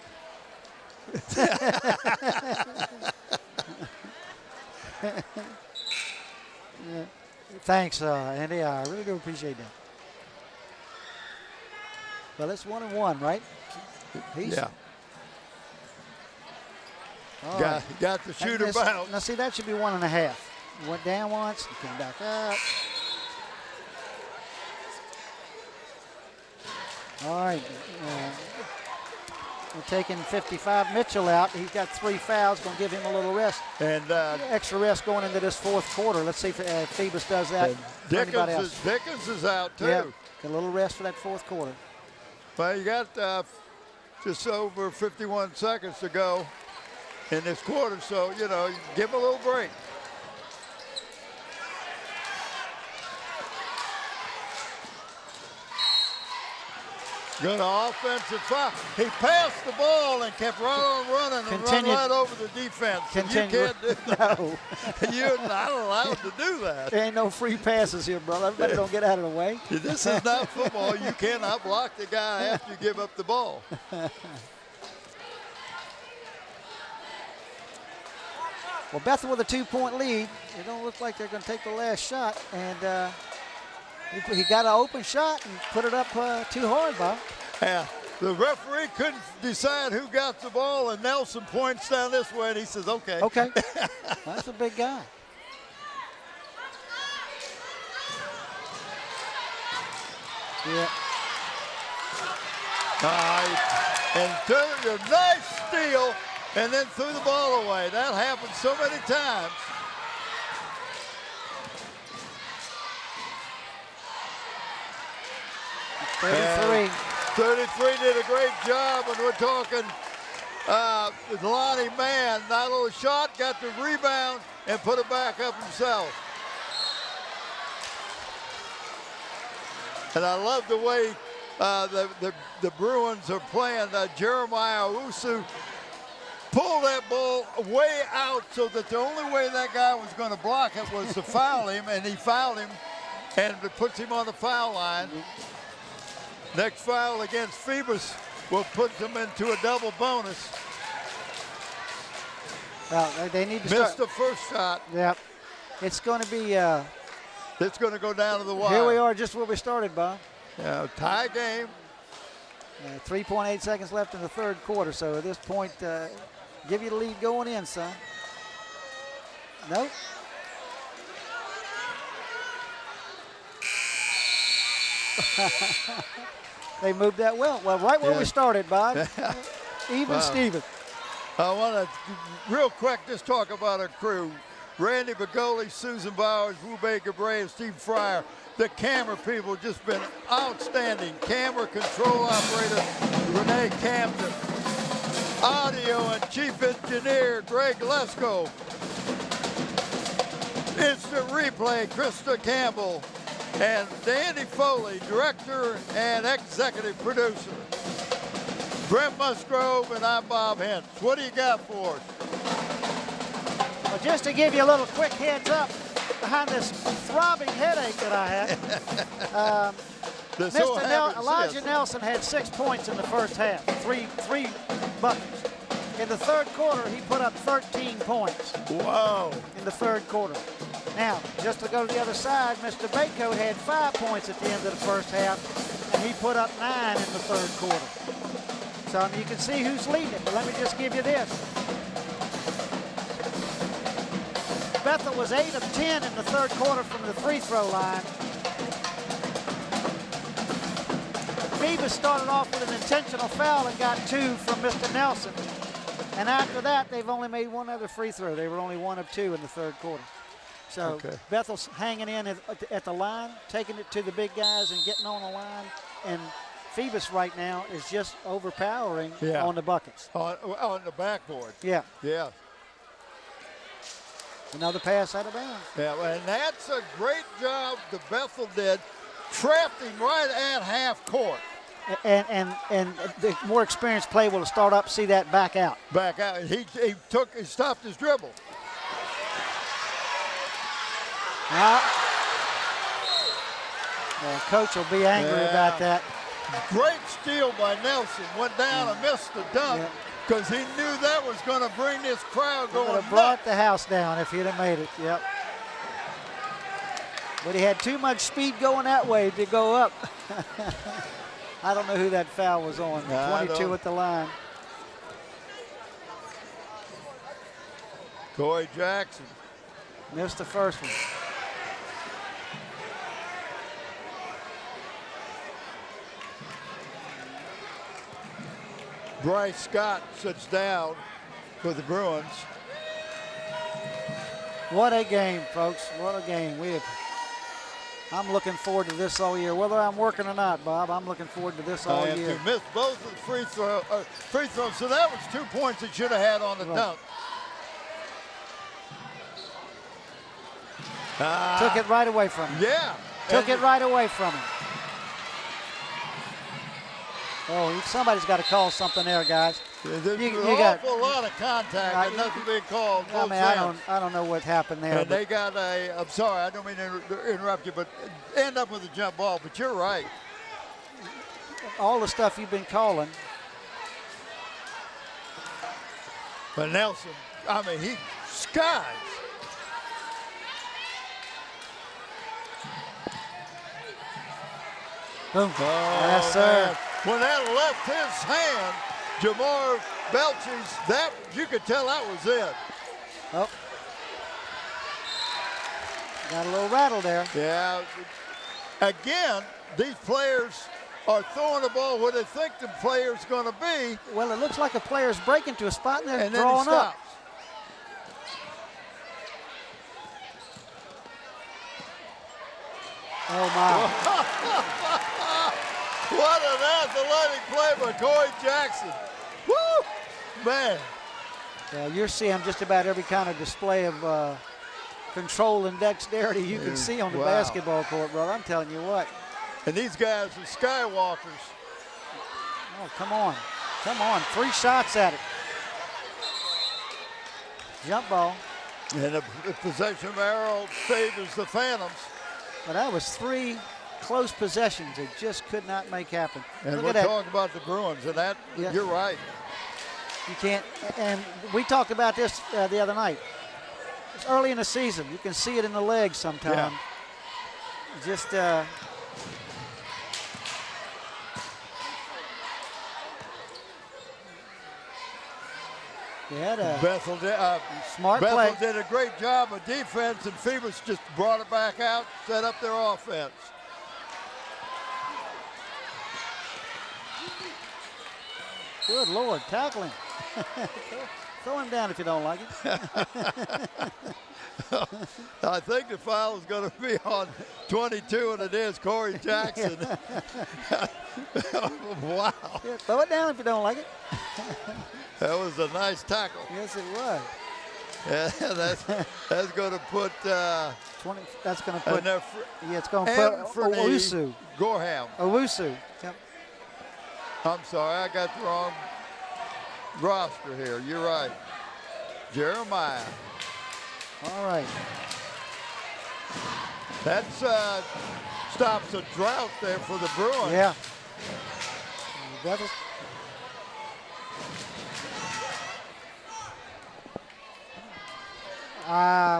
Thanks, Andy. I really do appreciate that. Well, it's 1-and-1, right? Yeah. All right. Got the shooter bounce. Now, see, that should be 1.5. Went down once, came back up. All right. We're taking 55 Mitchell out. He's got 3 fouls. Going to give him a little rest. And extra rest going into this fourth quarter. Let's see if Phoebus does that. Dickens is out too. Yeah, a little rest for that fourth quarter. Well, you got just over 51 seconds to go in this quarter, so, you know, give him a little break. Good offensive foul. He passed the ball and kept right on running and run right over the defense. You can't do that. No. You're not allowed to do that. There ain't no free passes here, brother. Everybody don't get out of the way. This is not football. You cannot block the guy after you give up the ball. Well, Bethel with a 2-point lead. It don't look like they're going to take the last shot. And he got an open shot and put it up too hard, Bob. Yeah, the referee couldn't decide who got the ball, and Nelson points down this way, and he says, okay. Okay. That's a big guy. Yeah. And took a nice steal and then threw the ball away. That happens so many times. And 33 did a great job, and we're talking Lonnie Mann not only shot, got the rebound, and put it back up himself. And I love the way the Bruins are playing. Jeremiah Owusu pulled that ball way out so that the only way that guy was going to block it was to foul him, and he fouled him, and it puts him on the foul line. Next foul against Phoebus will put them into a double bonus. Well, they need to Missed the first shot. Yeah. It's going to be. It's going to go down to the wire. Here we are just where we started, Bob. Yeah, tie game. 3.8 seconds left in the third quarter. So at this point, give you the lead going in, son. Nope. They moved that well. Well, right where we started, Bob. Even Steven. I want to, real quick, just talk about our crew. Randy Bagoli, Susan Bowers, Wube Gabre, and Steve Fryer. The camera people just been outstanding. Camera control operator, Renee Camden. Audio and Chief Engineer Greg Lesko. Instant Replay, Krista Campbell. And Danny Foley, Director and Executive Producer. Brent Musgrove, and I'm Bob Hentz. What do you got for us? Well, just to give you a little quick heads up behind this throbbing headache that I had. Elijah Nelson had 6 points in the first half, three buckets. In the third quarter, he put up 13 points. Wow. In the third quarter. Now, just to go to the other side, Mr. Bako had 5 points at the end of the first half, and he put up 9 in the third quarter. So I mean, you can see who's leading it, but let me just give you this. Bethel was 8 of 10 in the third quarter from the free throw line. Phoebus started off with an intentional foul and got 2 from Mr. Nelson. And after that, they've only made one other free throw. They were only 1 of 2 in the third quarter. So Bethel's hanging in at the line, taking it to the big guys and getting on the line. And Phoebus right now is just overpowering on the buckets. On the backboard. Yeah. Yeah. Another pass out of bounds. Yeah, and that's a great job the Bethel did. Trapped him right at half court. And the more experienced player will start up, see that back out. Back out. He stopped his dribble. Now, well, coach will be angry about that. Great steal by Nelson. Went down and missed the dunk because he knew that was going to bring this crowd going nuts. Would have brought the house down if he'd have made it. Yep. But he had too much speed going that way to go up. I don't know who that foul was on. 22 at the line. Corey Jackson. Missed the first one. Bryce Scott sits down for the Bruins. What a game, folks. What a game. I'm looking forward to this all year. Whether I'm working or not, Bob, I'm looking forward to this all year. You missed both of the free throws, so that was 2 points he should have had on the dunk. Took it right away from him. Yeah. Took it right away from him. Oh, somebody's got to call something there, guys. There's an awful lot of contact and nothing being called. I mean, I don't know what happened there. And they got I'm sorry, I don't mean to interrupt you, but end up with a jump ball, but you're right. All the stuff you've been calling. But Nelson, I mean, he skies. Boom. Oh, yes, sir. Man. When that left his hand, Jamar Belches, that you could tell that was it. Oh. Got a little rattle there. Yeah. Again, these players are throwing the ball where they think the player's going to be. Well, it looks like a player's breaking to a spot and they're and then drawing he stops. up. Oh, my. What an athletic play by Corey Jackson. Woo! Man. Well, you're seeing just about every kind of display of control and dexterity you can see on the basketball court, brother. I'm telling you what. And these guys are skywalkers. Oh, come on. Come on. 3 shots at it. Jump ball. And the possession arrow favors the Phantoms. But that was 3 close possessions they just could not make happen. And we're talking about the Bruins, and that, you're right. You can't, and we talked about this the other night. It's early in the season. You can see it in the legs sometime. Yeah. Just, Bethel did a great job of defense, and Phoebus just brought it back out, set up their offense. Good Lord, tackling. Throw him down if you don't like it. I think the foul is going to be on 22, and it is Corey Jackson. Wow. Yeah, throw it down if you don't like it. That was a nice tackle. Yes, it was. Yeah, that's going to put 20. That's going to put. enough. Yeah, it's going to put Owusu. Gorham. Owusu. Yep. I'm sorry, I got the wrong roster here. You're right. Jeremiah. All right. That's stops a drought there for the Bruins. Yeah. Bethel.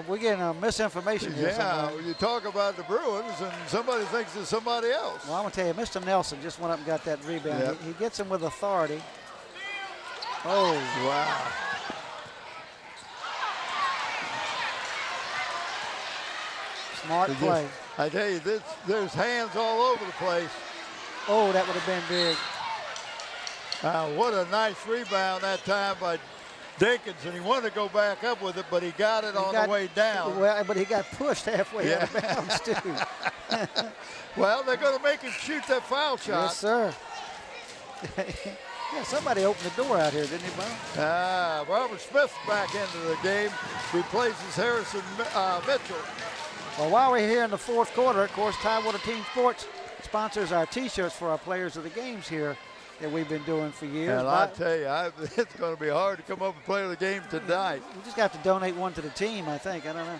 We're getting a misinformation here. Yeah, you talk about the Bruins and somebody thinks it's somebody else. Well, I'm going to tell you, Mr. Nelson just went up and got that rebound. Yep. He gets him with authority. Oh. Wow. Smart play. I tell you, there's hands all over the place. Oh, that would have been big. What a nice rebound that time by Dinkins, and he wanted to go back up with it, but he got it on the way down. Well, but he got pushed halfway out of bounds, too. Well, they're going to make him shoot that foul shot. Yes, sir. Yeah, somebody opened the door out here, didn't he, Bob? Robert Smith back into the game, replaces Harrison Mitchell. Well, while we're here in the fourth quarter, of course, Tidewater Team Sports sponsors our T-shirts for our players of the games here that we've been doing for years. And I tell you, it's going to be hard to come up and play the game tonight. We just have to donate one to the team, I think. I don't know.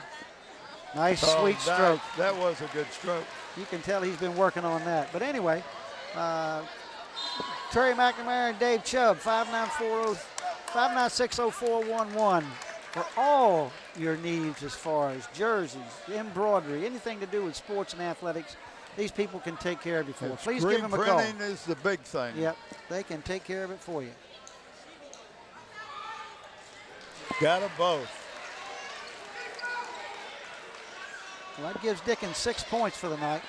Nice, sweet stroke. That was a good stroke. You can tell he's been working on that. But anyway, Terry McNamara and Dave Chubb, 5960411 for all your needs as far as jerseys, embroidery, anything to do with sports and athletics. These people can take care of you for you. Please give them a call. Printing is the big thing. Yep, they can take care of it for you. Got them both. Well, that gives Dickens 6 points for the night.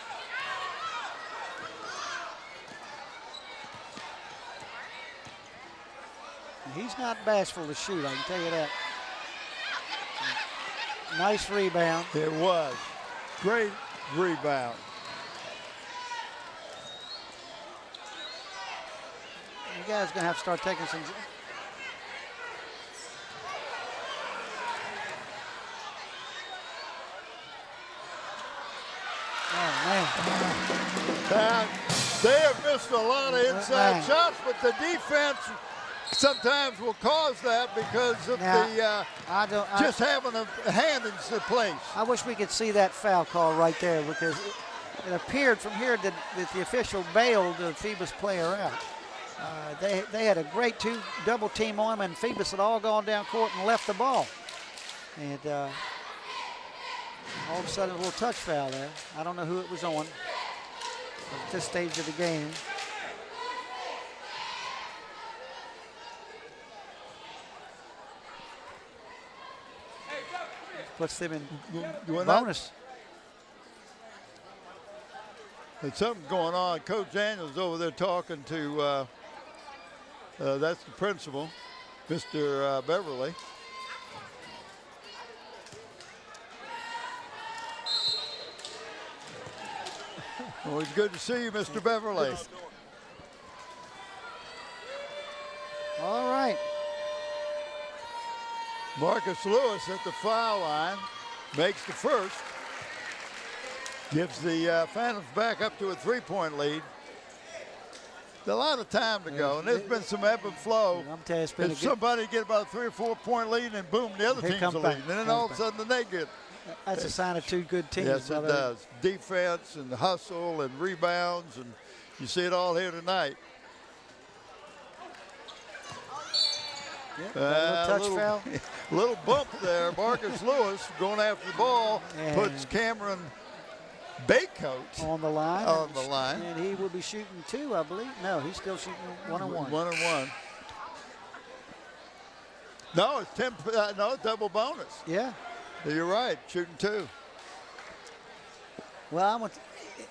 And he's not bashful to shoot, I can tell you that. Nice rebound. It was. Great rebound. You guys are going to have to start taking some. Oh, man. They have missed a lot of inside shots, but the defense sometimes will cause that because of just having a hand in the place. I wish we could see that foul call right there because it appeared from here that the official bailed the Phoebus player out. They had a great double team on him, and Phoebus had all gone down court and left the ball. And all of a sudden, a little touch foul there. I don't know who it was on at this stage of the game. Puts them in bonus. There's something going on. Coach Daniels over there talking to, that's the principal, Mr. Beverly. Always good to see you, Mr. Beverly. All right. Marcus Lewis at the foul line makes the first. Gives the Phantoms back up to a 3-point lead. A lot of time to go, and there's been some ebb and flow. I'm telling you, it's been somebody get about a 3 or 4 point lead, and boom, the other team's the lead. And then all of a sudden, they get. That's a sign of two good teams. Yes, it does. Defense and hustle and rebounds, and you see it all here tonight. Yeah, a little touch foul. Little bump there. Marcus Lewis going after the ball, puts Cameron Baycoat on the line. And he will be shooting 2, I believe. No, he's still shooting 1-on-1. 1-on-1. No, it's 10. No, double bonus. Yeah. You're right, shooting 2. Well,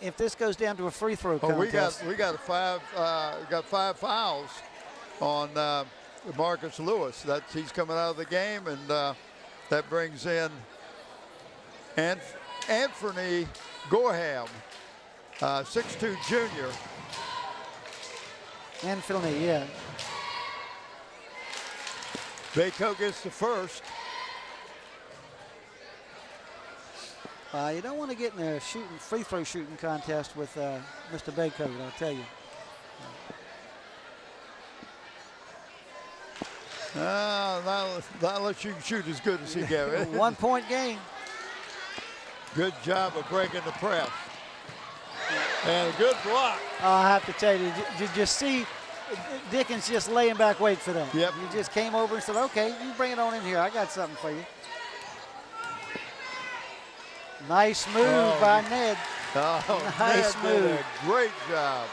if this goes down to a free throw contest. We got 5 fouls on Marcus Lewis. He's coming out of the game, and that brings in Anthony Gorham, 6'2" junior. Anthony, yeah. Bayco gets the first. You don't want to get in a free throw shooting contest with Mr. Bayco, I'll tell you. Not unless you can shoot as good as he can. 1 point game. Good job of breaking the press. And a good block. I have to tell you, did you see Dickens just laying back wait for that? Yep. He just came over and said, okay, you bring it on in here. I got something for you. Nice move by Ned. Oh, Nice Ned did move. a great job.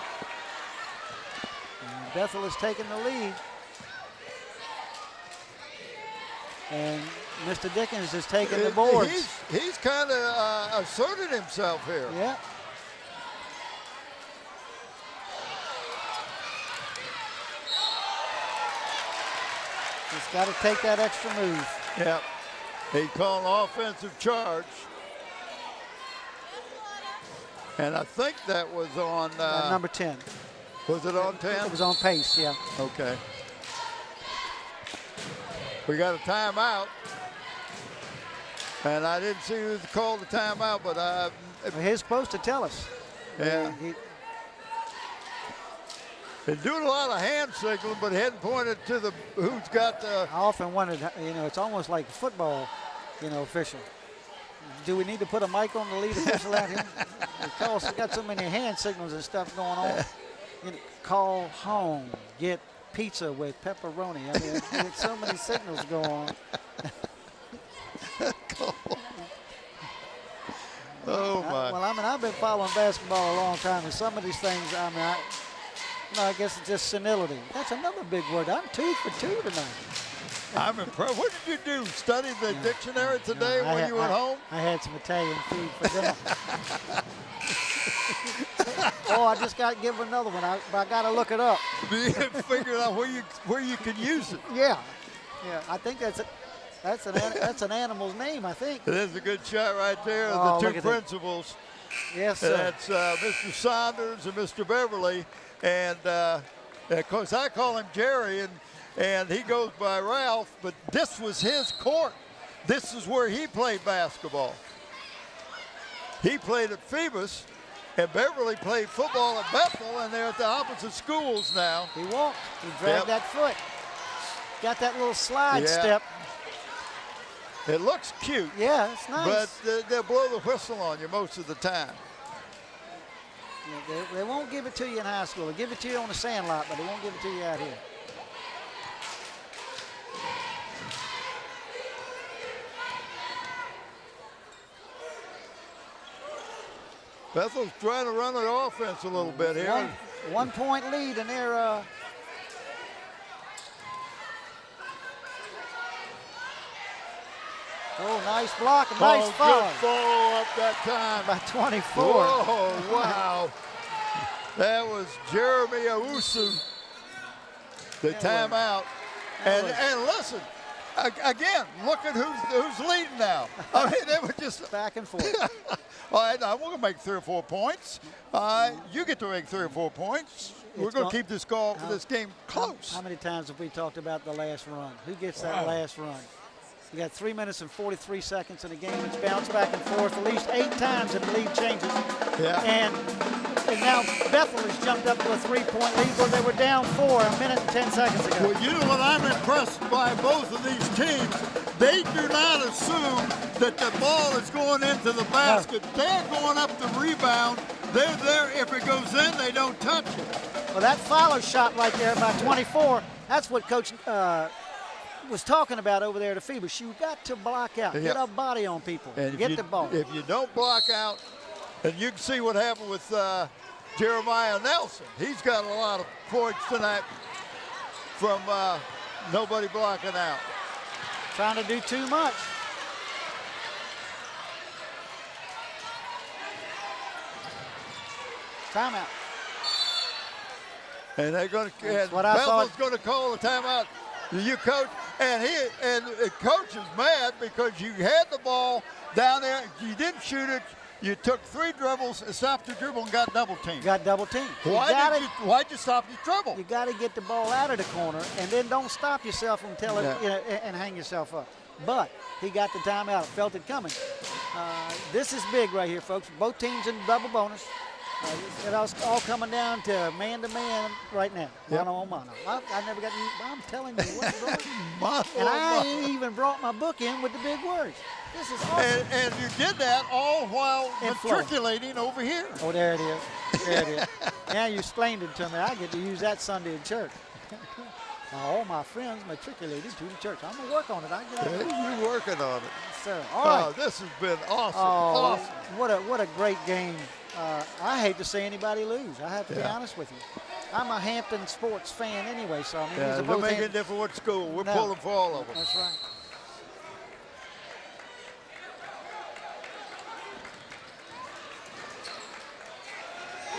And Bethel has taken the lead. And Mr. Dickens has taken the boards. He's kind of asserted himself here. Yeah. Just got to take that extra move. Yep. He called an offensive charge. And I think that was on Number 10. Was it on 10? It was on pace, yeah. Okay. We got a timeout. And I didn't see who called the timeout, but Well, he's supposed to tell us. yeah. He's doing a lot of hand signaling, but he hadn't pointed to the who's got the. I often wondered, it's almost like football, official. Do we need to put a mic on the lead official out here? Because we got so many hand signals and stuff going on. Call home, get pizza with pepperoni. I mean, there's so many signals going on. Oh my! I've been following basketball a long time, and some of these things, I guess it's just senility. That's another big word. I'm 2 for 2 tonight. I'm impressed. What did you do? Study the dictionary today when you were at home? I had some Italian food for dinner. I just got to give another one. I got to look it up. Figure out where you can use it. Yeah. I think that's an animal's name, I think. There's a good shot right there. Oh, The look two at that. principals. Yes, sir. That's Mr. Saunders and Mr. Beverly, and of course I call him Jerry, and he goes by Ralph. But this was his court. This is where he played basketball. He played at Phoebus, and Beverly played football at Bethel, and they're at the opposite schools now. He walked. He dragged that foot. Got that little slide step. It looks cute. Yeah, it's nice. But they'll blow the whistle on you most of the time. They won't give it to you in high school. They'll give it to you on the sand lot, but they won't give it to you out here. Bethel's trying to run the offense a little bit here. 1 point lead, and they're nice block, and nice foul. Good follow up that time. By 24. Oh, wow. That was Jeremy Owusu. The timeout. And listen, again, look at who's leading now. I mean, they were just back and forth. All right, I'm going to make 3 or 4 points. You get to make 3 or 4 points. We're going to keep this game close. How many times have we talked about the last run? Who gets that last run? You got 3 minutes and 43 seconds in the game. It's bounced back and forth at least 8 times, and the lead changes. Yeah. And now Bethel has jumped up to a 3-point lead where they were down 4 a minute and 10 seconds ago. Well, you know what I'm impressed by both of these teams? They do not assume that the ball is going into the basket. They're going up the rebound. They're there. If it goes in, they don't touch it. Well, that follow shot right there by 24, that's what Coach was talking about over there at Phoebus. You got to block out. Get a body on people. And get the ball. If you don't block out, and you can see what happened with Jeremiah Nelson. He's got a lot of points tonight from nobody blocking out. Trying to do too much. Timeout. And they're going to. And Bethel's going to call the timeout. You coach, and the coach is mad because you had the ball down there. You didn't shoot it. You took 3 dribbles and stopped your dribble and got double teamed. Got double teamed. Why'd you stop your dribble? You got to get the ball out of the corner, and then don't stop yourself until it, and hang yourself up. But he got the timeout, felt it coming. This is big right here, folks. Both teams in double bonus. It's all coming down to man-to-man right now, mano-a-mano. I never got – I'm telling you what, and I ain't even brought my book in with the big words. This is awesome. And you did that all while matriculating over here. Oh, there it is. There it is. Now you explained it to me. I get to use that Sunday in church. Now, all my friends matriculated to the church. I'm going to work on it. I get it. You're working on it. Yes, sir. All right. This has been awesome. Oh, awesome. What a great game. I hate to see anybody lose. I have to be honest with you. I'm a Hampton sports fan anyway, so I mean, it doesn't make a difference what school. We're pulling for all of them. That's right.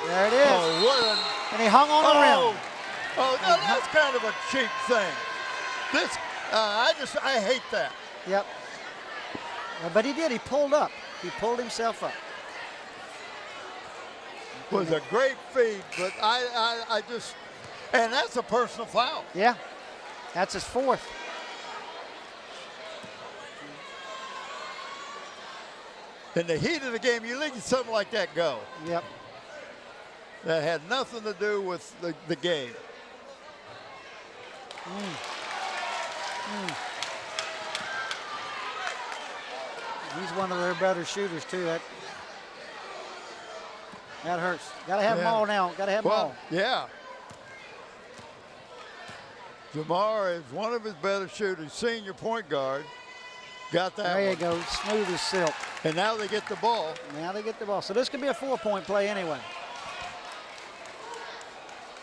There it is. Oh, and he hung on the rim. Oh, that's kind of a cheap thing. This, I hate that. Yep. But he did. He pulled up. He pulled himself up. Was a great feed, but I just, and that's a personal foul. Yeah, that's his 4th. In the heat of the game, you let something like that go. Yep. That had nothing to do with the game. He's one of their better shooters, too. That hurts. Got to have them all now. Got to have them all. Yeah. Jamar is one of his better shooters, senior point guard. Got that There you go. Smooth as silk. And now they get the ball. So this could be a 4-point play anyway.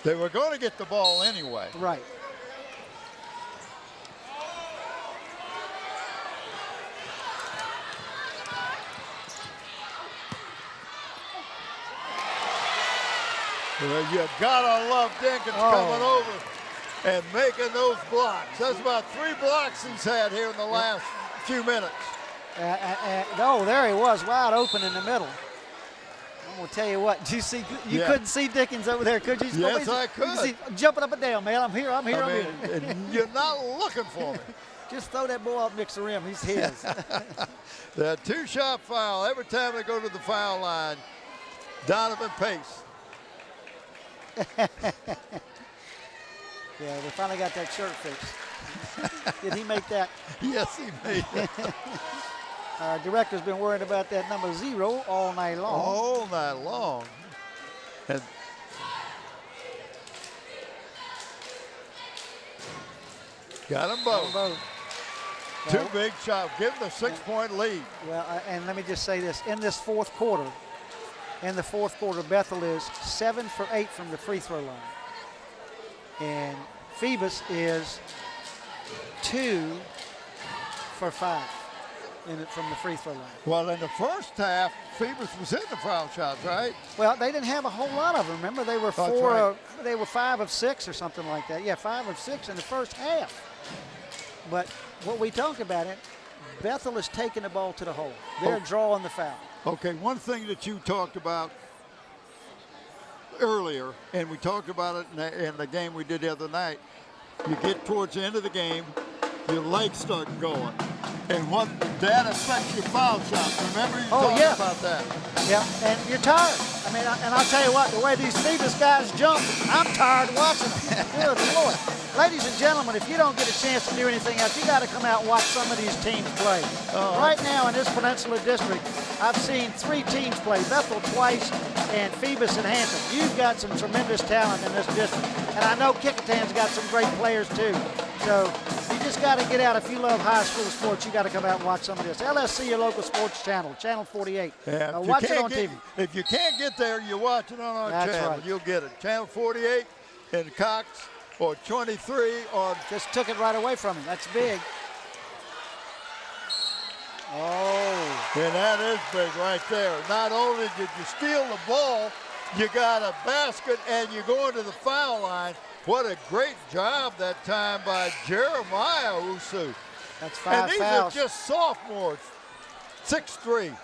They were going to get the ball anyway. Right. You gotta love Dinkins coming over and making those blocks. That's about 3 blocks he's had here in the last few minutes. There he was, wide open in the middle. I'm gonna tell you what. Did you see? You couldn't see Dinkins over there, could you? Yes, I could. You see, jumping up and down, man. I'm here. I'm here. And you're not looking for me. Just throw that ball up next to the rim. He's his. That 2-shot foul. Every time they go to the foul line, Donovan Pace. Yeah, they finally got that shirt fixed. Did he make that? Yes, he made it. Our director's been worried about that number 0 all night long. All night long. And got them both. 2 big shots. Give them a 6-point lead. Well, and let me just say this. In this 4th quarter, Bethel is 7 for 8 from the free throw line. And Phoebus is 2 for 5 from the free throw line. Well, in the first half, Phoebus was hitting the foul shots, right? Well, they didn't have a whole lot of them. Remember, they were they were 5 of 6 or something like that. Yeah, 5 of 6 in the first half. But what we talked about Bethel is taking the ball to the hole. They're drawing the foul. Okay, one thing that you talked about earlier, and we talked about it in the game we did the other night, you get towards the end of the game, your legs start going. And that affects your foul shots. Remember you talked about that. Yeah, and you're tired. I mean, and I'll tell you what, the way these Phoebus guys jump, I'm tired watching them. Good Lord. Ladies and gentlemen, if you don't get a chance to do anything else, you got to come out and watch some of these teams play. Right now in this Peninsula District, I've seen 3 teams play, Bethel twice and Phoebus and Hampton. You've got some tremendous talent in this district. And I know Kickatan's got some great players too. So you just got to get out. If you love high school sports, you got to come out and watch some of this. LSC, your local sports channel, Channel 48. Watch it on TV. If you can't get there, you watch it on our channel. Right. You'll get it. Channel 48 in Cox or 23 on. Just took it right away from him. That's big. Oh. And that is big right there. Not only did you steal the ball, you got a basket and you go into the foul line. What a great job that time by Jeremiah Usu. That's 5 fouls. And these fouls. are just sophomores, 6'3".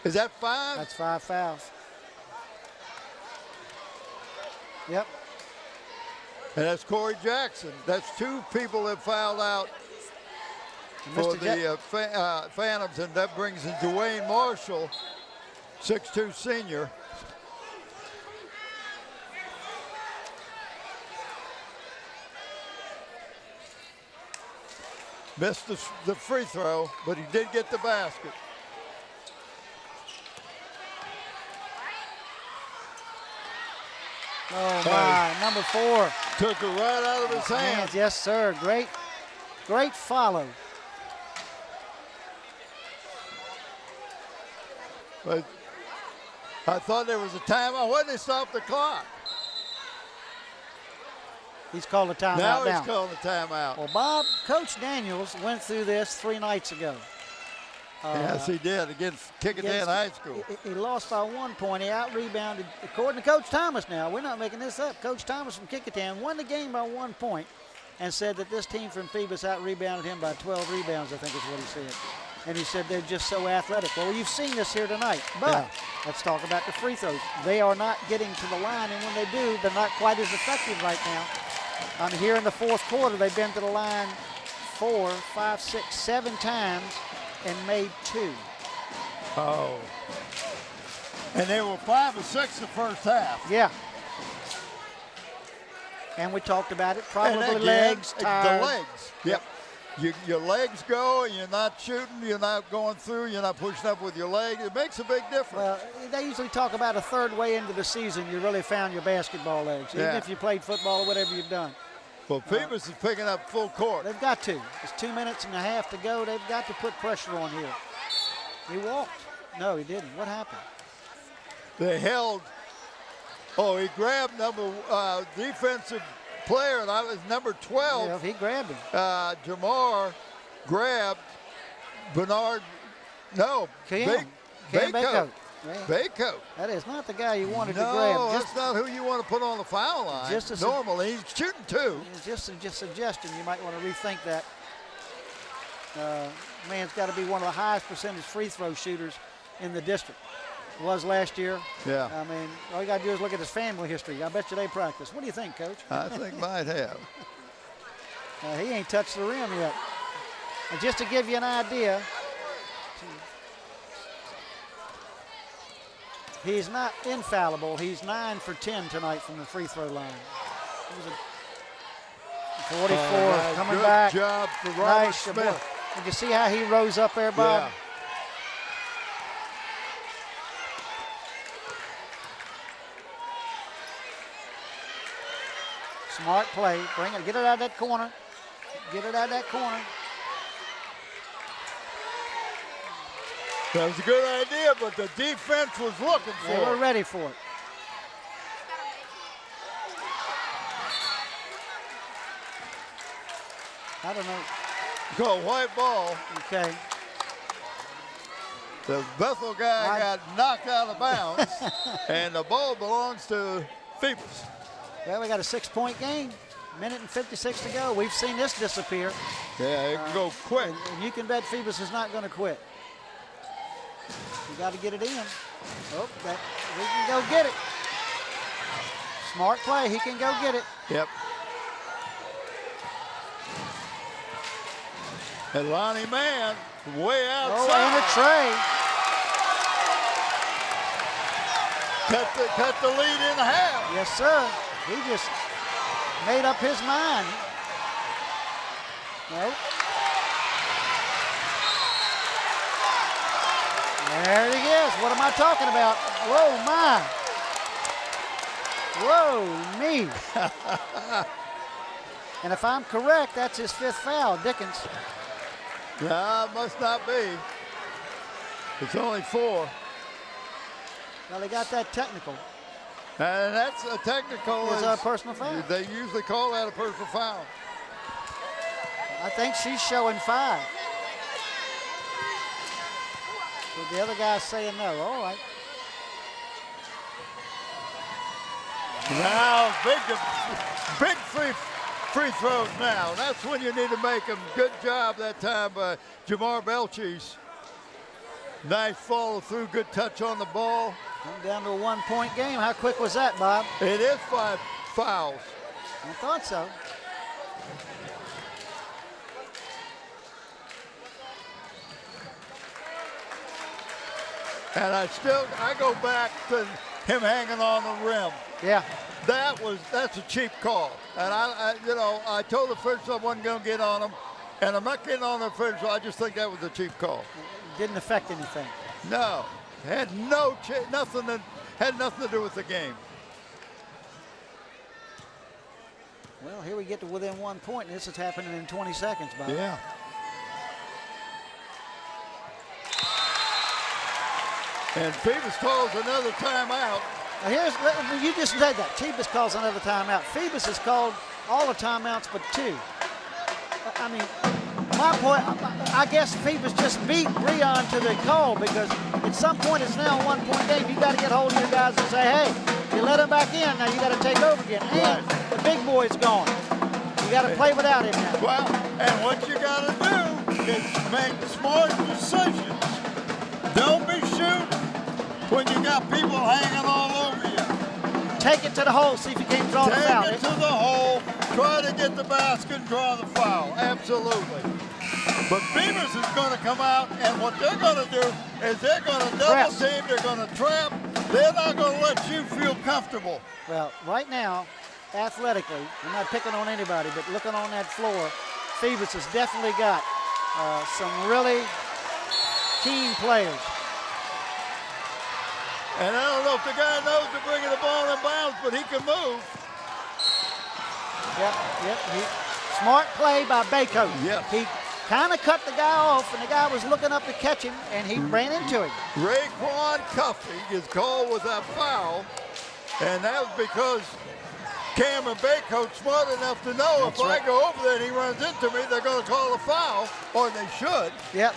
Is that 5? That's 5 fouls. Yep. And that's Corey Jackson. That's 2 people that fouled out for the Phantoms, and that brings in Dwayne Marshall, 6'2" senior. Missed the free throw, but he did get the basket. Oh my, number 4. Took it right out of his hands. Yes, sir. Great follow. But I thought there was a timeout. Why didn't they stop the clock? He's called a timeout now. now. He's calling a timeout. Well, Bob, Coach Daniels went through this 3 nights ago. Yes, he did against Kickingham High School. He lost by 1 point. He out-rebounded, according to Coach Thomas now. We're not making this up. Coach Thomas from Kickingham won the game by 1 point and said that this team from Phoebus out-rebounded him by 12 rebounds, I think is what he said. And he said they're just so athletic. Well, you've seen this here tonight. But let's talk about the free throws. They are not getting to the line, and when they do, they're not quite as effective right now. Here in the 4th quarter, they've been to the line 4, 5, 6, 7 times and made 2. Oh. And they were 5 of 6 the first half. Yeah. And we talked about it. Probably again, legs, tired. The legs. Yep. Your legs go, and you're not shooting, you're not going through, you're not pushing up with your leg. It makes a big difference. Well, they usually talk about a third way into the season, you really found your basketball legs, even if you played football or whatever you've done. Well, Phoebus is picking up full court. They've got to. It's 2 minutes and a half to go. They've got to put pressure on here. He walked. No, he didn't. What happened? They held. Oh, he grabbed defensive player, and I was number 12. Yeah, he grabbed him. Jamar grabbed Bernard. No, Cam Baycoat. Yeah. Baycoat. That is not the guy you wanted to grab. No, that's not who you want to put on the foul line. Normally, he's shooting 2. Just suggesting you might want to rethink that. Man's got to be one of the highest percentage free throw shooters in the district. Was last year. Yeah. I mean, all you got to do is look at his family history. I bet you they practice. What do you think, Coach? I think might have. He ain't touched the rim yet. And just to give you an idea, he's not infallible. He's 9 for 10 tonight from the free throw line. 44 coming back. Good job for Robert nice. Smith. Did you see how he rose up there, Bob? Yeah. Smart play. Bring it. Get it out of that corner. Get it out of that corner. That was a good idea, but the defense was looking for it. They were ready for it. I don't know. Go white ball. Okay. The Bethel guy got knocked out of bounds, and the ball belongs to Phoebus. Well, we got a 6-point game. Minute and 56 to go. We've seen this disappear. Yeah, it can go quick. And you can bet Phoebus is not going to quit. You got to get it in. Oh, he can go get it. Smart play. He can go get it. Yep. And Lonnie Mann way outside. Oh, and a tray. Cut the lead in half. Yes, sir. He just made up his mind. Nope. There he is. What am I talking about? Whoa, my. Whoa, me. And if I'm correct, that's his 5th foul, Dickens. No, it must not be. It's only 4. Well, they got that technical. And that's a technical. It's a personal foul. They usually call that a personal foul. I think she's showing 5. So the other guy's saying no. All right. Now, big free throws now. That's when you need to make them. Good job that time by Jamar Belchis. Nice follow through, good touch on the ball. Come down to a 1-point game. How quick was that, Bob? It is 5 fouls. I thought so. And I go back to him hanging on the rim. Yeah. That's a cheap call. And I told the official I wasn't going to get on him, and I'm not getting on the official. I just think that was a cheap call. Didn't affect anything. No, had nothing to do with the game. Well, here we get to within 1 point, and this is happening in 20 seconds, Bob. Yeah. And Phoebus calls another timeout. Now you just said that. Phoebus calls another timeout. Phoebus has called all the timeouts but 2. I mean, my point, I guess Phoebus just beat Breon to the call, because at some point it's now a 1-point game. You got to get hold of your guys and say, hey, you let him back in, now you got to take over again. And the big boy's gone. You got to play without him now. Well, and what you got to do is make smart decisions. Don't be shooting when you got people hanging all over you. Take it to the hole, see if you can't draw the foul. Take it to the hole, try to get the basket and draw the foul. Absolutely. But Phoebus is going to come out, and what they're going to do is they're going to double team, they're going to trap. They're not going to let you feel comfortable. Well, right now, athletically, I'm not picking on anybody, but looking on that floor, Phoebus has definitely got some really keen players. And I don't know if the guy knows to bring the ball in bounds, but he can move. Yep. Smart play by Baycoat. Yes. He kind of cut the guy off, and the guy was looking up to catch him, and he ran into him. Raekwon Cuffey is called with that foul, and that was because Cam and Baycoat smart enough to know if I go over there and he runs into me, they're going to call a foul, or they should. Yep.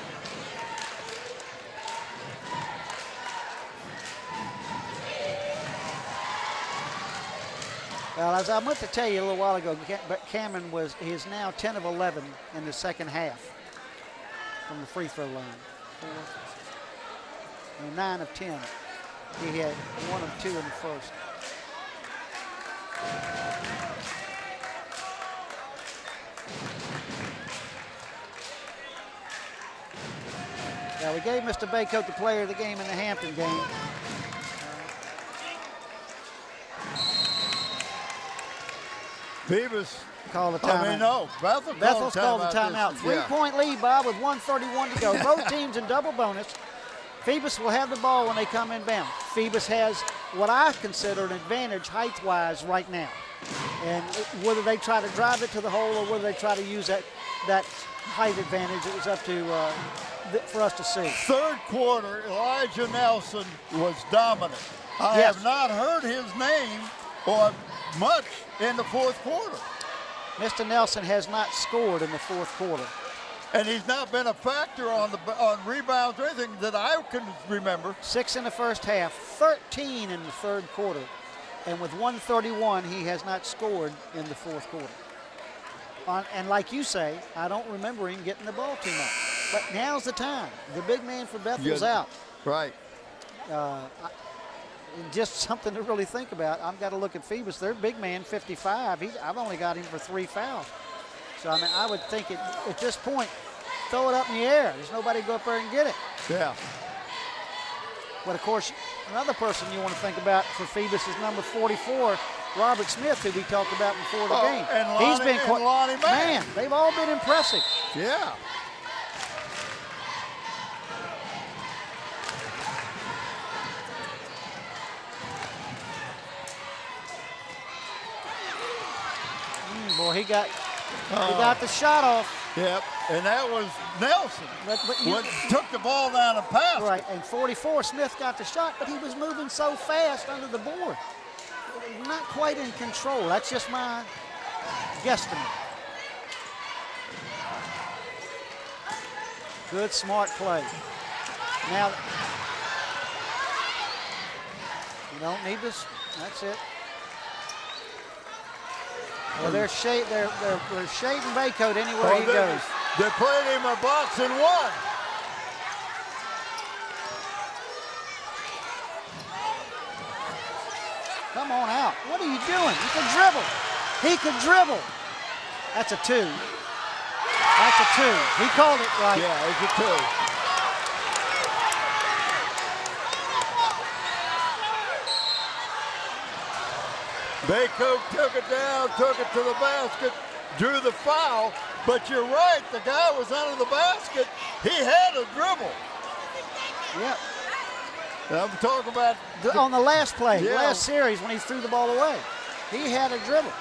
Well, as I meant to tell you a little while ago, Cameron is now 10 of 11 in the second half from the free throw line. 9 of 10. He had 1 of 2 in the first. Now, we gave Mr. Baycoat the player of the game in the Hampton game. Phoebus called a timeout. Bethel's called a timeout. 3-point lead, Bob, with 1:31 to go. Both teams in double bonus. Phoebus will have the ball when they come inbound. Phoebus has what I consider an advantage height-wise right now. And whether they try to drive it to the hole or whether they try to use that height advantage, it was up to for us to see. Third quarter, Elijah Nelson was dominant. I have not heard his name or much in the fourth quarter. Mr. Nelson has not scored in the fourth quarter. And he's not been a factor on rebounds or anything that I can remember. 6 in the first half, 13 in the third quarter. And with 1:31, he has not scored in the fourth quarter. And like you say, I don't remember him getting the ball too much. But now's the time. The big man for Bethel's out. Right. Just something to really think about. I've got to look at Phoebus. Their big man, 55. I've only got him for 3 fouls. So, I mean, I would think at this point, throw it up in the air. There's nobody to go up there and get it. Yeah. But, of course, another person you want to think about for Phoebus is number 44, Robert Smith, who we talked about before the game. And Lonnie Man, they've all been impressive. Yeah. Boy, he got the shot off. Yep, and that was Nelson. But took the ball down and passed. Right, and 44, Smith got the shot, but he was moving so fast under the board. Not quite in control. That's just my guesstimate. Good, smart play. Now, you don't need this. That's it. Well, they're shading Baycoat anywhere he goes. They're playing him a box and one. Come on out. What are you doing? You can dribble. He could dribble. That's a 2. That's a 2. He called it right. Yeah, it's a 2. Baycoat took it down, took it to the basket, drew the foul, but you're right, the guy was under the basket. He had a dribble. Yep. I'm talking about On the last play, Yeah. last series when he threw the ball away. He had a dribble.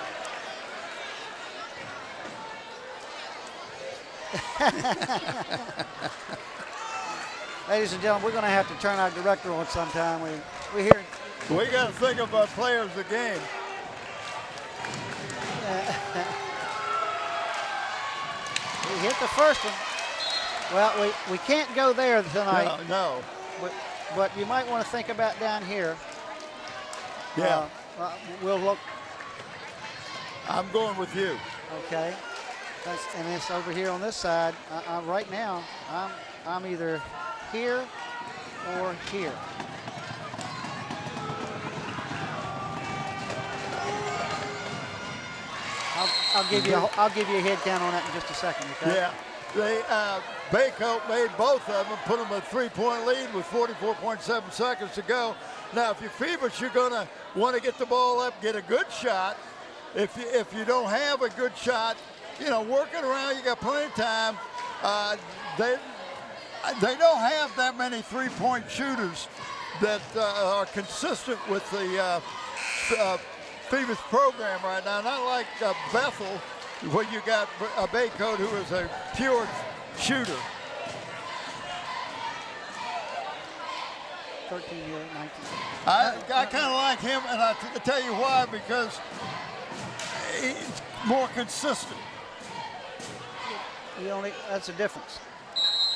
Ladies and gentlemen, we're going to have to turn our director on sometime. We hear. we got to think of our players of the game. He hit the first one. Well, we can't go there tonight. No. But you might want to think about down here. Yeah. We'll look. I'm going with you. Okay. And it's over here on this side. Right now, I'm either here or here. I'll give you a head count on that in just a second. Okay? Yeah. They Baycoat made both of them, put them a 3-point lead with 44.7 seconds to go. Now, if you're Phoebus, you're going to want to get the ball up, get a good shot. If you don't have a good shot, work it around. You got plenty of time. They don't have that many 3-point shooters that are consistent with the Phoebus program right now. Not like Bethel, where you got a Baycoat who is a pure shooter. 13 here, 19. I kind of like him, and I'll tell you why, because he's more consistent. That's a difference.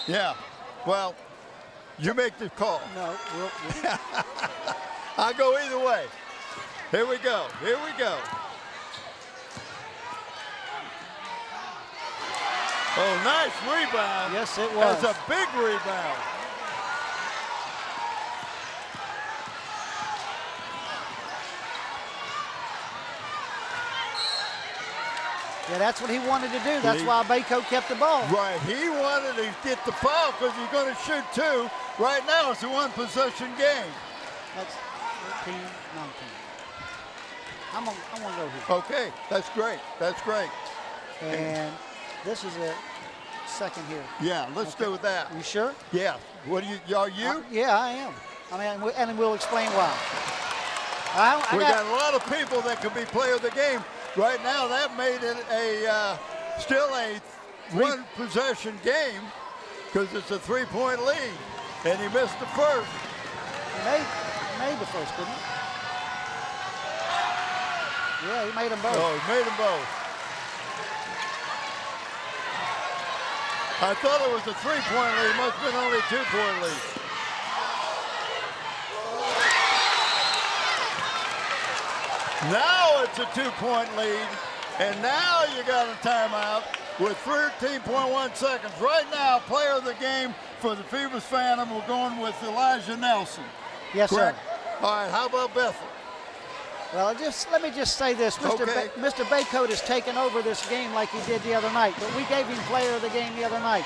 Yeah. Well, you make the call. No, I'll go either way. Here we go. Here we go. Oh, nice rebound. Yes, it was. That's a big rebound. Yeah, that's what he wanted to do. That's why Baycoat kept the ball. Right. He wanted to get the foul because he's going to shoot 2. Right now, it's a one-possession game. That's 13, 19. I'm gonna go here. Okay, that's great. That's great. And this is a second here. Yeah, let's do with that. You sure? Yeah. What are you? Yeah, I am. And we'll explain why. We got a lot of people that could be player of the game. Right now, that made it still a one-possession game because it's a 3-point lead, and he missed the first. He made the first, didn't he? Yeah, he made them both. Oh, he made them both. I thought it was a 3-point lead. It must have been only a 2-point lead. Now it's a 2-point lead, and now you got a timeout with 13.1 seconds. Right now, player of the game for the Phoebus Phantom, we're going with Elijah Nelson. Yes, correct? sir. All right, how about Bethel? Well, let me just say this. Okay. Mr. Baycoat has taken over this game like he did the other night, but we gave him player of the game the other night.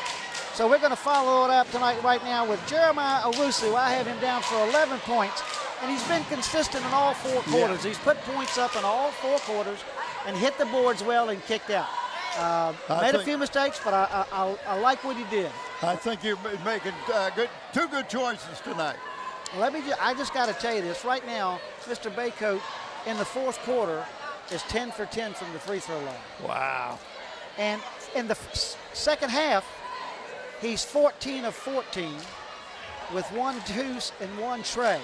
So we're going to follow it up tonight right now with Jeremiah Owusu. I have him down for 11 points, and he's been consistent in all 4 quarters. Yeah. He's put points up in all 4 quarters and hit the boards well and kicked out. Made a few mistakes, but I like what he did. I think you're making two good choices tonight. I just got to tell you this. Right now, Mr. Baycoat in the 4th quarter is 10 for 10 from the free throw line. Wow. And in the second half, he's 14 of 14 with 1 deuce and 1 tray.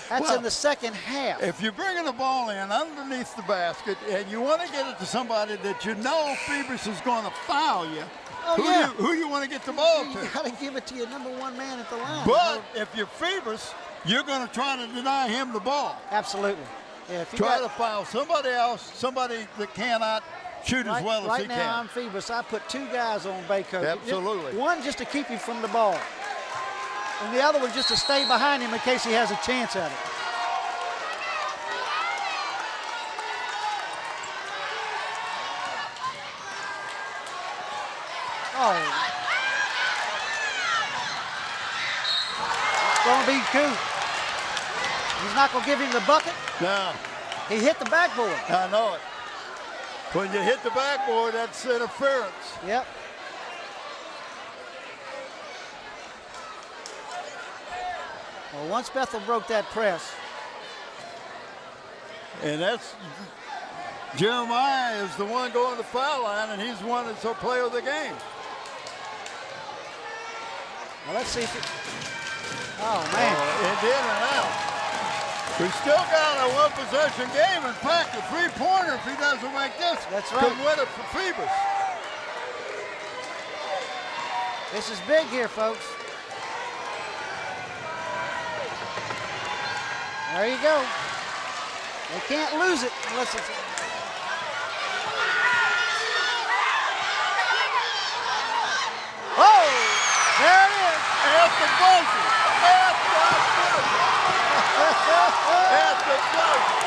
That's in the second half. If you're bringing the ball in underneath the basket and you want to get it to somebody that you know Phoebus is going to foul you, who you want to get the ball to? You got to give it to your number 1 man at the line. But if you're Phoebus, you're going to try to deny him the ball. Absolutely. Yeah, if you try to foul somebody else, somebody that cannot shoot as well as he can. Right now, I'm Phoebus. I put 2 guys on Baycoat. Absolutely. One just to keep him from the ball, and the other one just to stay behind him in case he has a chance at it. foul. It's going to be Coop. He's not going to give him the bucket. No. He hit the backboard. I know it. When you hit the backboard, that's interference. Yep. Well, once Bethel broke that press. And that's Jeremiah is the one going to the foul line, and he's the one that's the player of the game. Well, let's see if it, oh, man. It's in and out. We still got a one-possession game. In fact, a three-pointer, if he doesn't make this, that's right, could win it for Phoebus. This is big here, folks. There you go. They can't lose it unless it's... Oh! There it is! At the buzzer! At the buzzer! At the buzzer!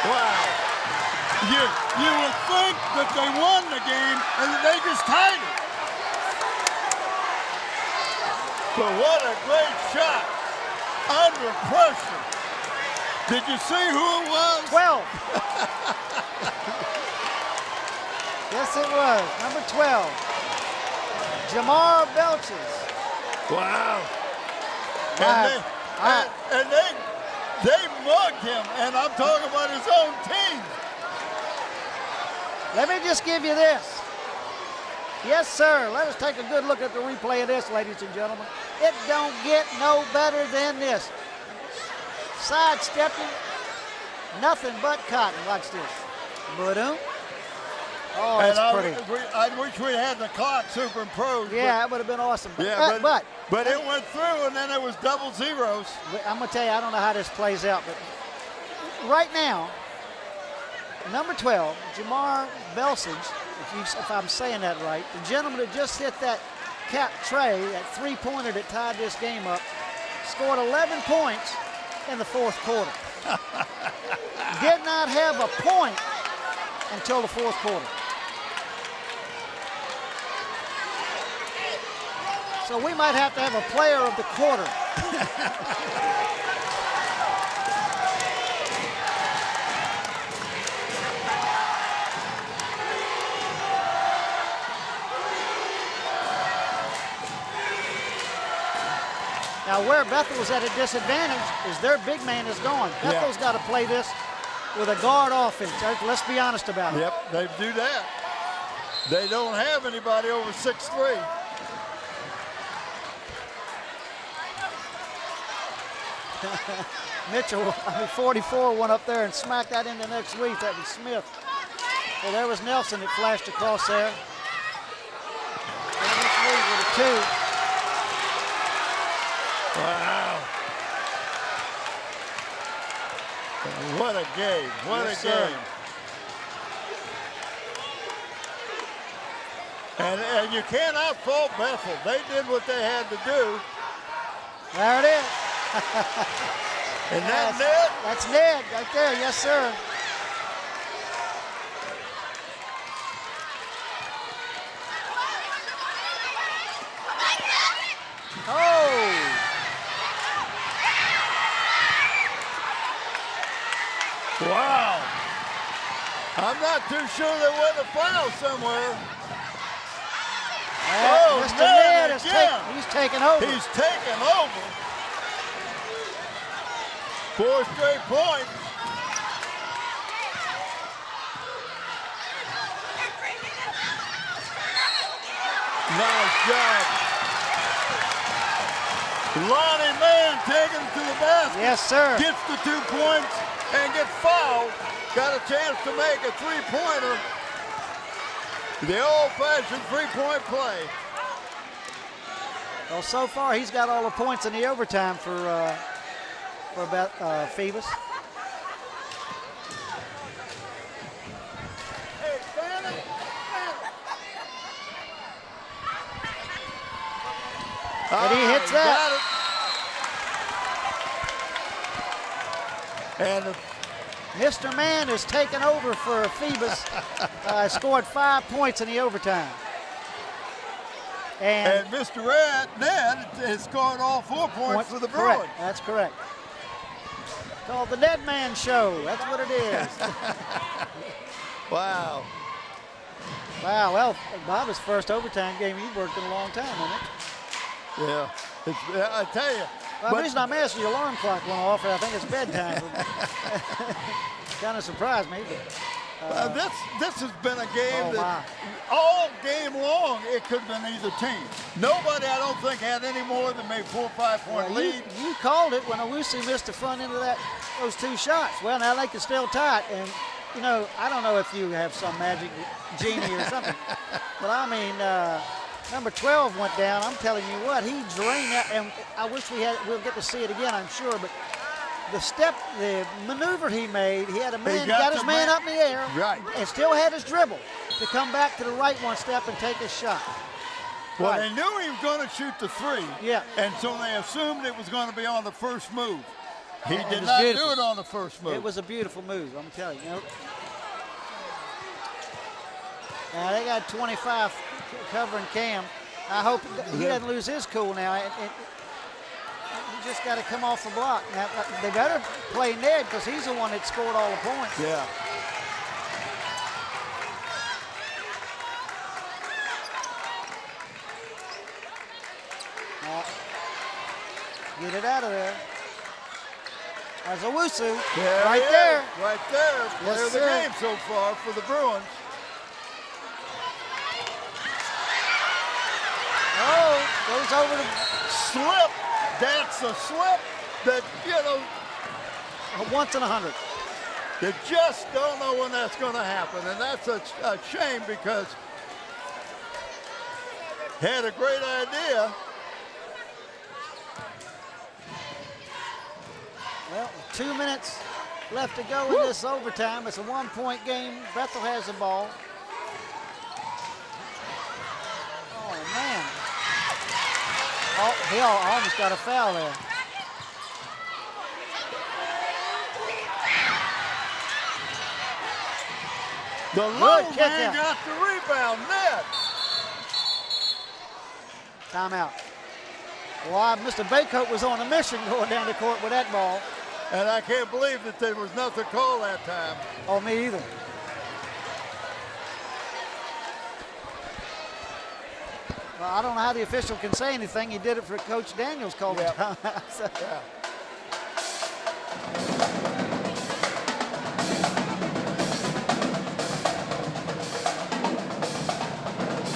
Wow. You would think that they won the game and that they just tied it. But what a great shot under pressure. Did you see who it was? 12. Yes, it was. Number 12. Jamar Belches. Wow. Wow. And they mugged him, and I'm talking about his own team. Let me just give you this. Yes, sir. Let us take a good look at the replay of this, ladies and gentlemen. It don't get no better than this. Sidestepping, nothing but cotton. Watch this. Ba-dum. Oh, that's pretty. I wish we had the clock superimposed. Yeah, that would have been awesome. Yeah, but it went through, and then it was double zeros. I'm going to tell you, I don't know how this plays out, but right now, number 12, Jamar Belsage, if I'm saying that right, the gentleman that just hit that cap tray, that three-pointer that tied this game up, scored 11 points in the fourth quarter. Did not have a point until the fourth quarter. So we might have to have a player of the quarter. Now, where Bethel is at a disadvantage is their big man is gone. Bethel's got to play this with a guard offense. Let's be honest about it. Yep, they do that. They don't have anybody over 6'3". Mitchell, 44, went up there and smacked that into next week. That was Smith. Well, there was Nelson that flashed across there. Next week with a 2. Wow. What a game. What a game. And you cannot fault Bethel. They did what they had to do. There it is. And that's Ned? That's Ned right there. Yes, sir. Oh. Wow. I'm not too sure there wasn't a foul somewhere. Mr. Ned is he's taking over. He's taking over. 4 straight points. Nice job. Lonnie Mann taking it to the basket. Yes, sir. Gets the 2 points and gets fouled. Got a chance to make a three-pointer. The old-fashioned three-point play. Well, so far he's got all the points in the overtime for Phoebus. Hey, Bannon. But he hits that. And Mr. Man has taken over for Phoebus. Scored 5 points in the overtime. And Mr. Ned has scored all 4 points for the Bruins. Correct. That's correct. Called the Dead Man Show. That's what it is. Wow. Wow. Well, Bob's first overtime game he's worked in a long time, isn't it? Yeah. I tell you. Well, the reason I'm asking, your alarm clock went off, and I think it's bedtime. Kind of surprised me. But, this has been a game that my. all game long it could have been either team. Nobody, I don't think, had any more than maybe 4 or 5 point lead. You called it when Owusu missed the front end of those 2 shots. Well, now they can still tie it, and you know, I don't know if you have some magic genie or something, but I mean, number 12 went down. I'm telling you what, he drained that, and I wish we'll get to see it again, I'm sure, but the maneuver he made, he had a man, got his man up in the air, right, and still had his dribble to come back to the right 1 step and take his shot. Well, right. They knew he was going to shoot the 3, yeah, and so they assumed it was going to be on the first move. He It did was not beautiful. do it on the first move. It was a beautiful move, I'm telling you. Now they got 25 covering Cam. I hope he doesn't lose his cool now. You just got to come off the block. Now, they better play Ned because he's the one that scored all the points. Yeah. Get it out of there. There's Owusu. There right there. Right there. Yes, Player of the sir. game so far for the Bruins. Oh, goes over to Slip. That's a slip that, you know, once in 100. you just don't know when that's going to happen. And that's a shame because he had a great idea. Well, 2 minutes left to go in this overtime. It's a 1-point game. Bethel has the ball. Oh, man. Oh, he almost got a foul there. The Good little kick man out. got the rebound. Ned. Timeout. Well, Mr. Baycoat was on a mission going down the court with that ball. And I can't believe that there was nothing called that time. Oh, me either. Well, I don't know how the official can say anything. He did it for Coach Daniels called the timeout. So. Yeah.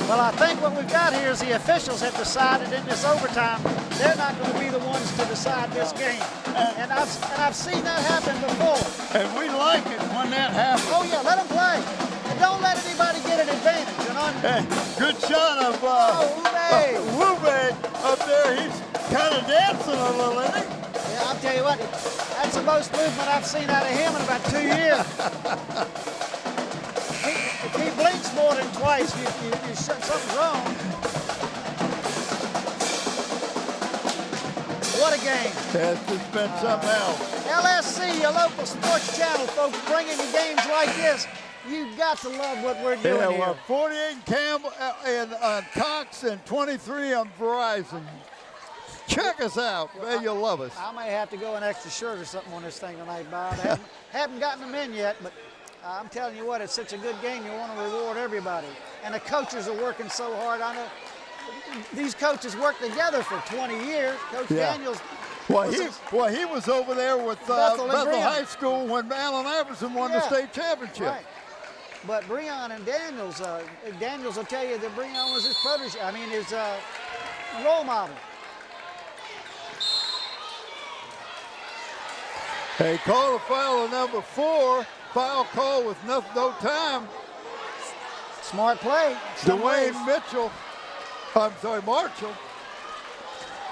Well, I think what we've got here is the officials have decided in this overtime they're not going to be the ones to decide this game. And I've seen that happen before. And we like it when that happens. Oh, yeah, let them play. And don't let anybody get an advantage, you know? Hey, good shot of Ube. up there. He's kind of dancing a little, isn't he? Yeah, I'll tell you what, that's the most movement I've seen out of him in about 2 years. If he blinks more than twice, something's wrong. What a game. It's just been something else. LSC, your local sports channel, folks, bringing you games like this. You've got to love what we're doing Yeah, here. well, 48 Campbell and on Cox and 23 on Verizon. Check us out. Man, you'll love us. I may have to go an extra shirt or something on this thing tonight, Bob. Haven't gotten them in yet, but I'm telling you what, it's such a good game. You want to reward everybody. And the coaches are working so hard. I know these coaches worked together for 20 years. Coach Daniels. Well, he was over there with Bethel High School when Allen Iverson won the state championship. Right. But Breon and Daniels, Daniels will tell you that Breon was his protege. I mean, his role model. They called a foul on number 4. Foul call with no time. Smart play. Marshall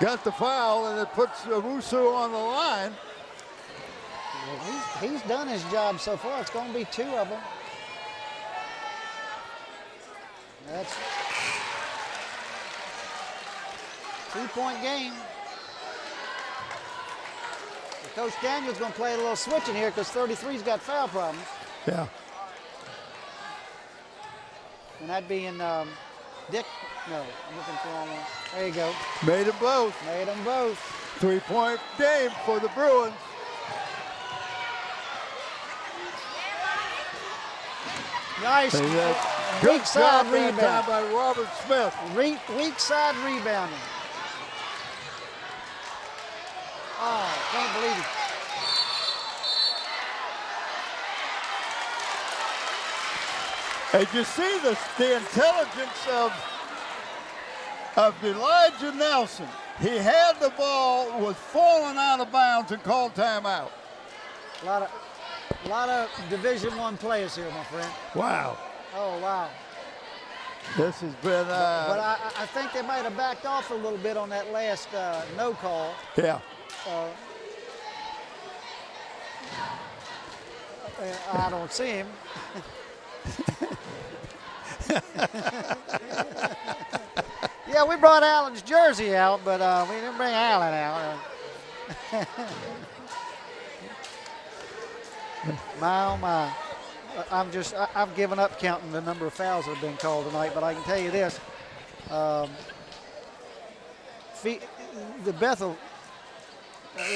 got the foul, and it puts Owusu on the line. Well, he's done his job so far. It's going to be 2 of them. That's 2-point game. Coach Daniels going to play a little switching here because 33's got foul problems. Yeah. And that'd be in Dick. No, I'm looking for one. There you go. Made them both. Made them both. 3-point game for the Bruins. Nice. Good Weak side job that rebound. time by Robert Smith. Weak side rebounding. Oh, can't believe it. And you see the intelligence of Elijah Nelson. He had the ball, was falling out of bounds, and called timeout. A lot of Division I players here, my friend. Wow. Oh, wow. This has been. But I think they might have backed off a little bit on that last no call. Yeah. I don't see him. Yeah, we brought Allen's jersey out, but we didn't bring Allen out. My, oh my. I've given up counting the number of fouls that have been called tonight, but I can tell you this. The Bethel,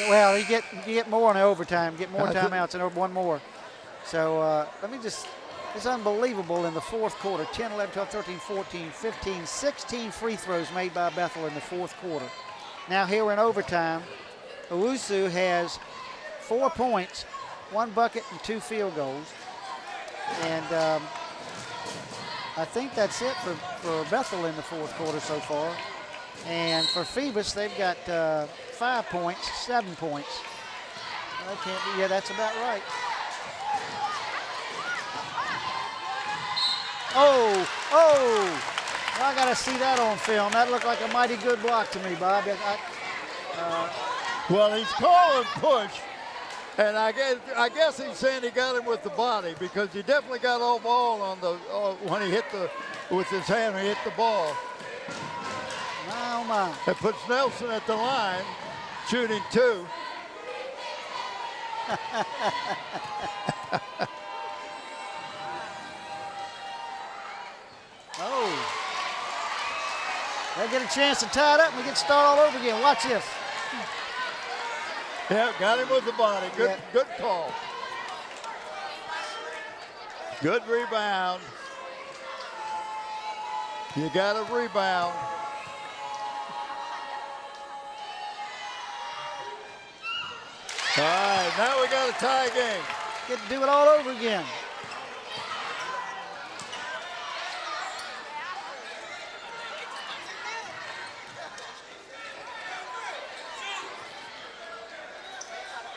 well, you get more in overtime, get more timeouts and one more. So it's unbelievable in the fourth quarter. 10, 11, 12, 13, 14, 15, 16 free throws made by Bethel in the fourth quarter. Now here in overtime, Owusu has 4 points, 1 bucket, and 2 field goals. And I think that's it for Bethel in the fourth quarter so far. And for Phoebus, they've got 5 points, 7 points. That can't be, yeah, that's about right. Oh! Well, I got to see that on film. That looked like a mighty good block to me, Bob. Well, he's calling push, and I guess he's saying he got him with the body because he definitely got all ball on the when he hit with his hand when he hit the ball. Oh my! It puts Nelson at the line, shooting 2. Oh. They get a chance to tie it up and we get to start all over again. Watch this. Yeah, got him with the body. Good call. Good rebound. You got a rebound. All right, now we got a tie game. Get to do it all over again.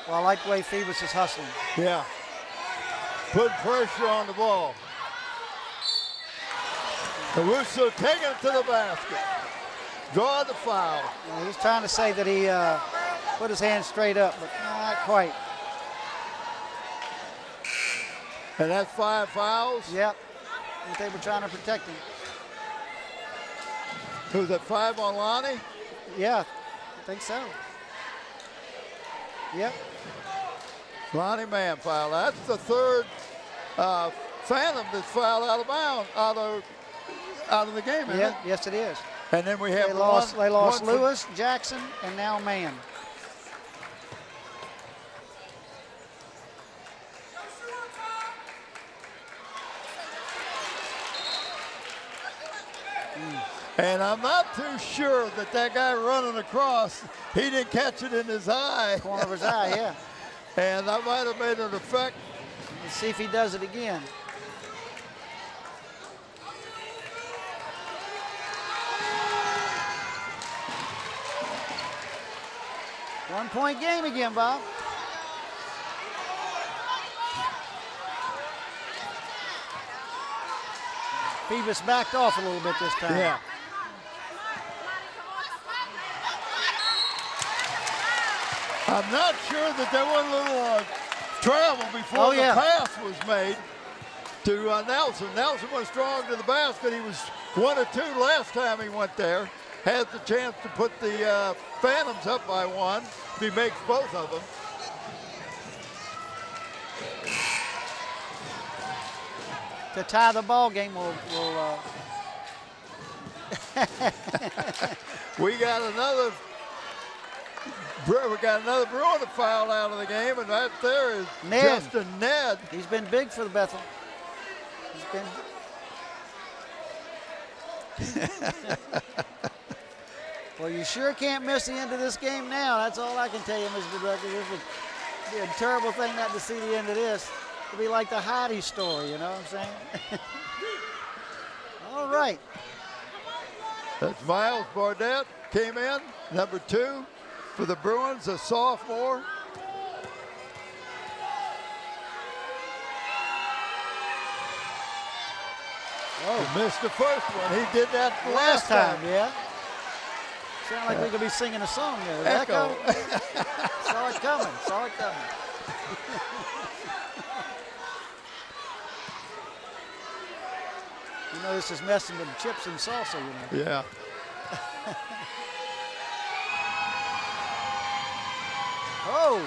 Well, I like the way Phoebus is hustling. Yeah. Put pressure on the ball. Owusu taking it to the basket. Draw the foul. Yeah, he's trying to say that he put his hand straight up, but not quite. And that's 5 fouls? Yep. I think they were trying to protect him. Who's that, 5 on Lonnie? Yeah, I think so. Yep. Lonnie Mann foul. That's the third Phantom that's fouled out of bounds, out of the game, isn't it? Yes, it is. And then we have They lost one Lewis, Jackson, and now Mann. And I'm not too sure that guy running across, he didn't catch it in his eye. Corner of his eye, yeah. And that might have made an effect. Let's see if he does it again. One-point game again, Bob. Phoebus backed off a little bit this time. Yeah. I'm not sure that there was a little travel before the pass was made to Nelson. Nelson went strong to the basket. He was 1 or 2 last time he went there. Has the chance to put the Phantoms up by 1 if he makes both of them. to tie the ball game. We'll We got another Bruin to foul out of the game, and right there is Ned. Justin Ned. He's been big for the Bethel. He's been. Well, you sure can't miss the end of this game now. That's all I can tell you, Mr. Director. This would be a terrible thing not to see the end of this. It'd be like the Heidi story, you know what I'm saying? All right. That's Miles Barnett came in, number 2 for the Bruins, a sophomore. Oh, he missed the first one. He did that last time. Yeah. Sound like we could be singing a song there. Echo. Saw it coming. Saw it coming. You know this is messing with the chips and salsa, you know. Yeah. Oh.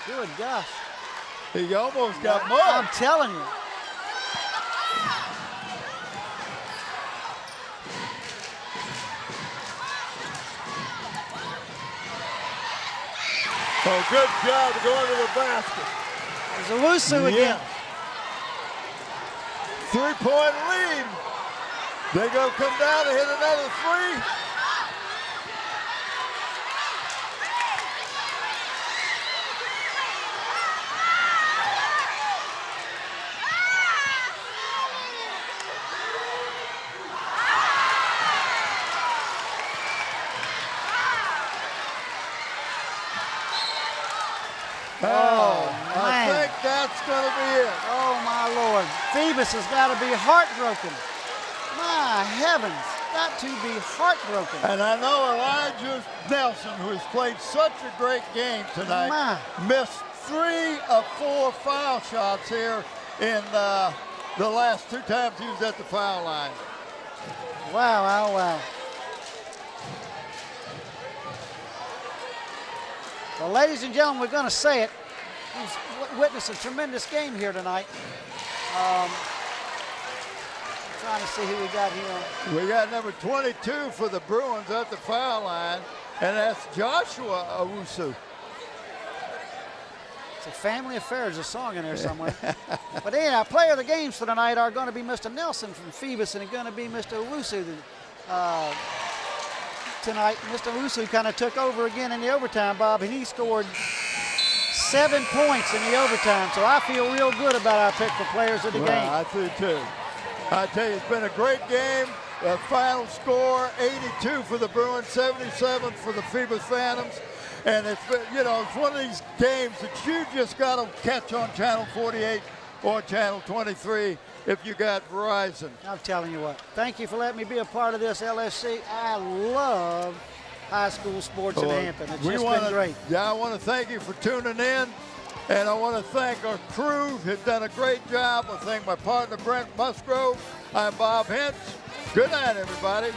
Good gosh. He almost got mugged. I'm telling you. Oh, good job to go into the basket. There's Owusu again. 3-point lead. They gonna come down and hit another 3. I think that's going to be it. Oh, my Lord. Phoebus has got to be heartbroken. My heavens, got to be heartbroken. And I know Elijah Nelson, who has played such a great game tonight, missed 3 of 4 foul shots here in the last 2 times he was at the foul line. Wow, wow, wow. Well, ladies and gentlemen, we're going to say it. We've witnessed a tremendous game here tonight. Trying to see who we got here. We got number 22 for the Bruins at the foul line, and that's Joshua Owusu. It's a family affair. There's a song in there somewhere. But anyhow, player of the games for tonight are going to be Mr. Nelson from Phoebus, and it's going to be Mr. Owusu tonight. Mr. Owusu kind of took over again in the overtime, Bob, and he scored 7 points in the overtime. So I feel real good about our pick for players of the game. I do too. I tell you, it's been a great game. The final score, 82 for the Bruins, 77 for the Phoebus Phantoms. And it's been, you know, it's one of these games that you just got to catch on Channel 48 or Channel 23 if you got Verizon. I'm telling you what, thank you for letting me be a part of this, LSC. I love high school sports in Hampton. It's just been great. Yeah, I want to thank you for tuning in. And I want to thank our crew who've done a great job. I thank my partner, Brent Musgrove. I'm Bob Hintz. Good night, everybody.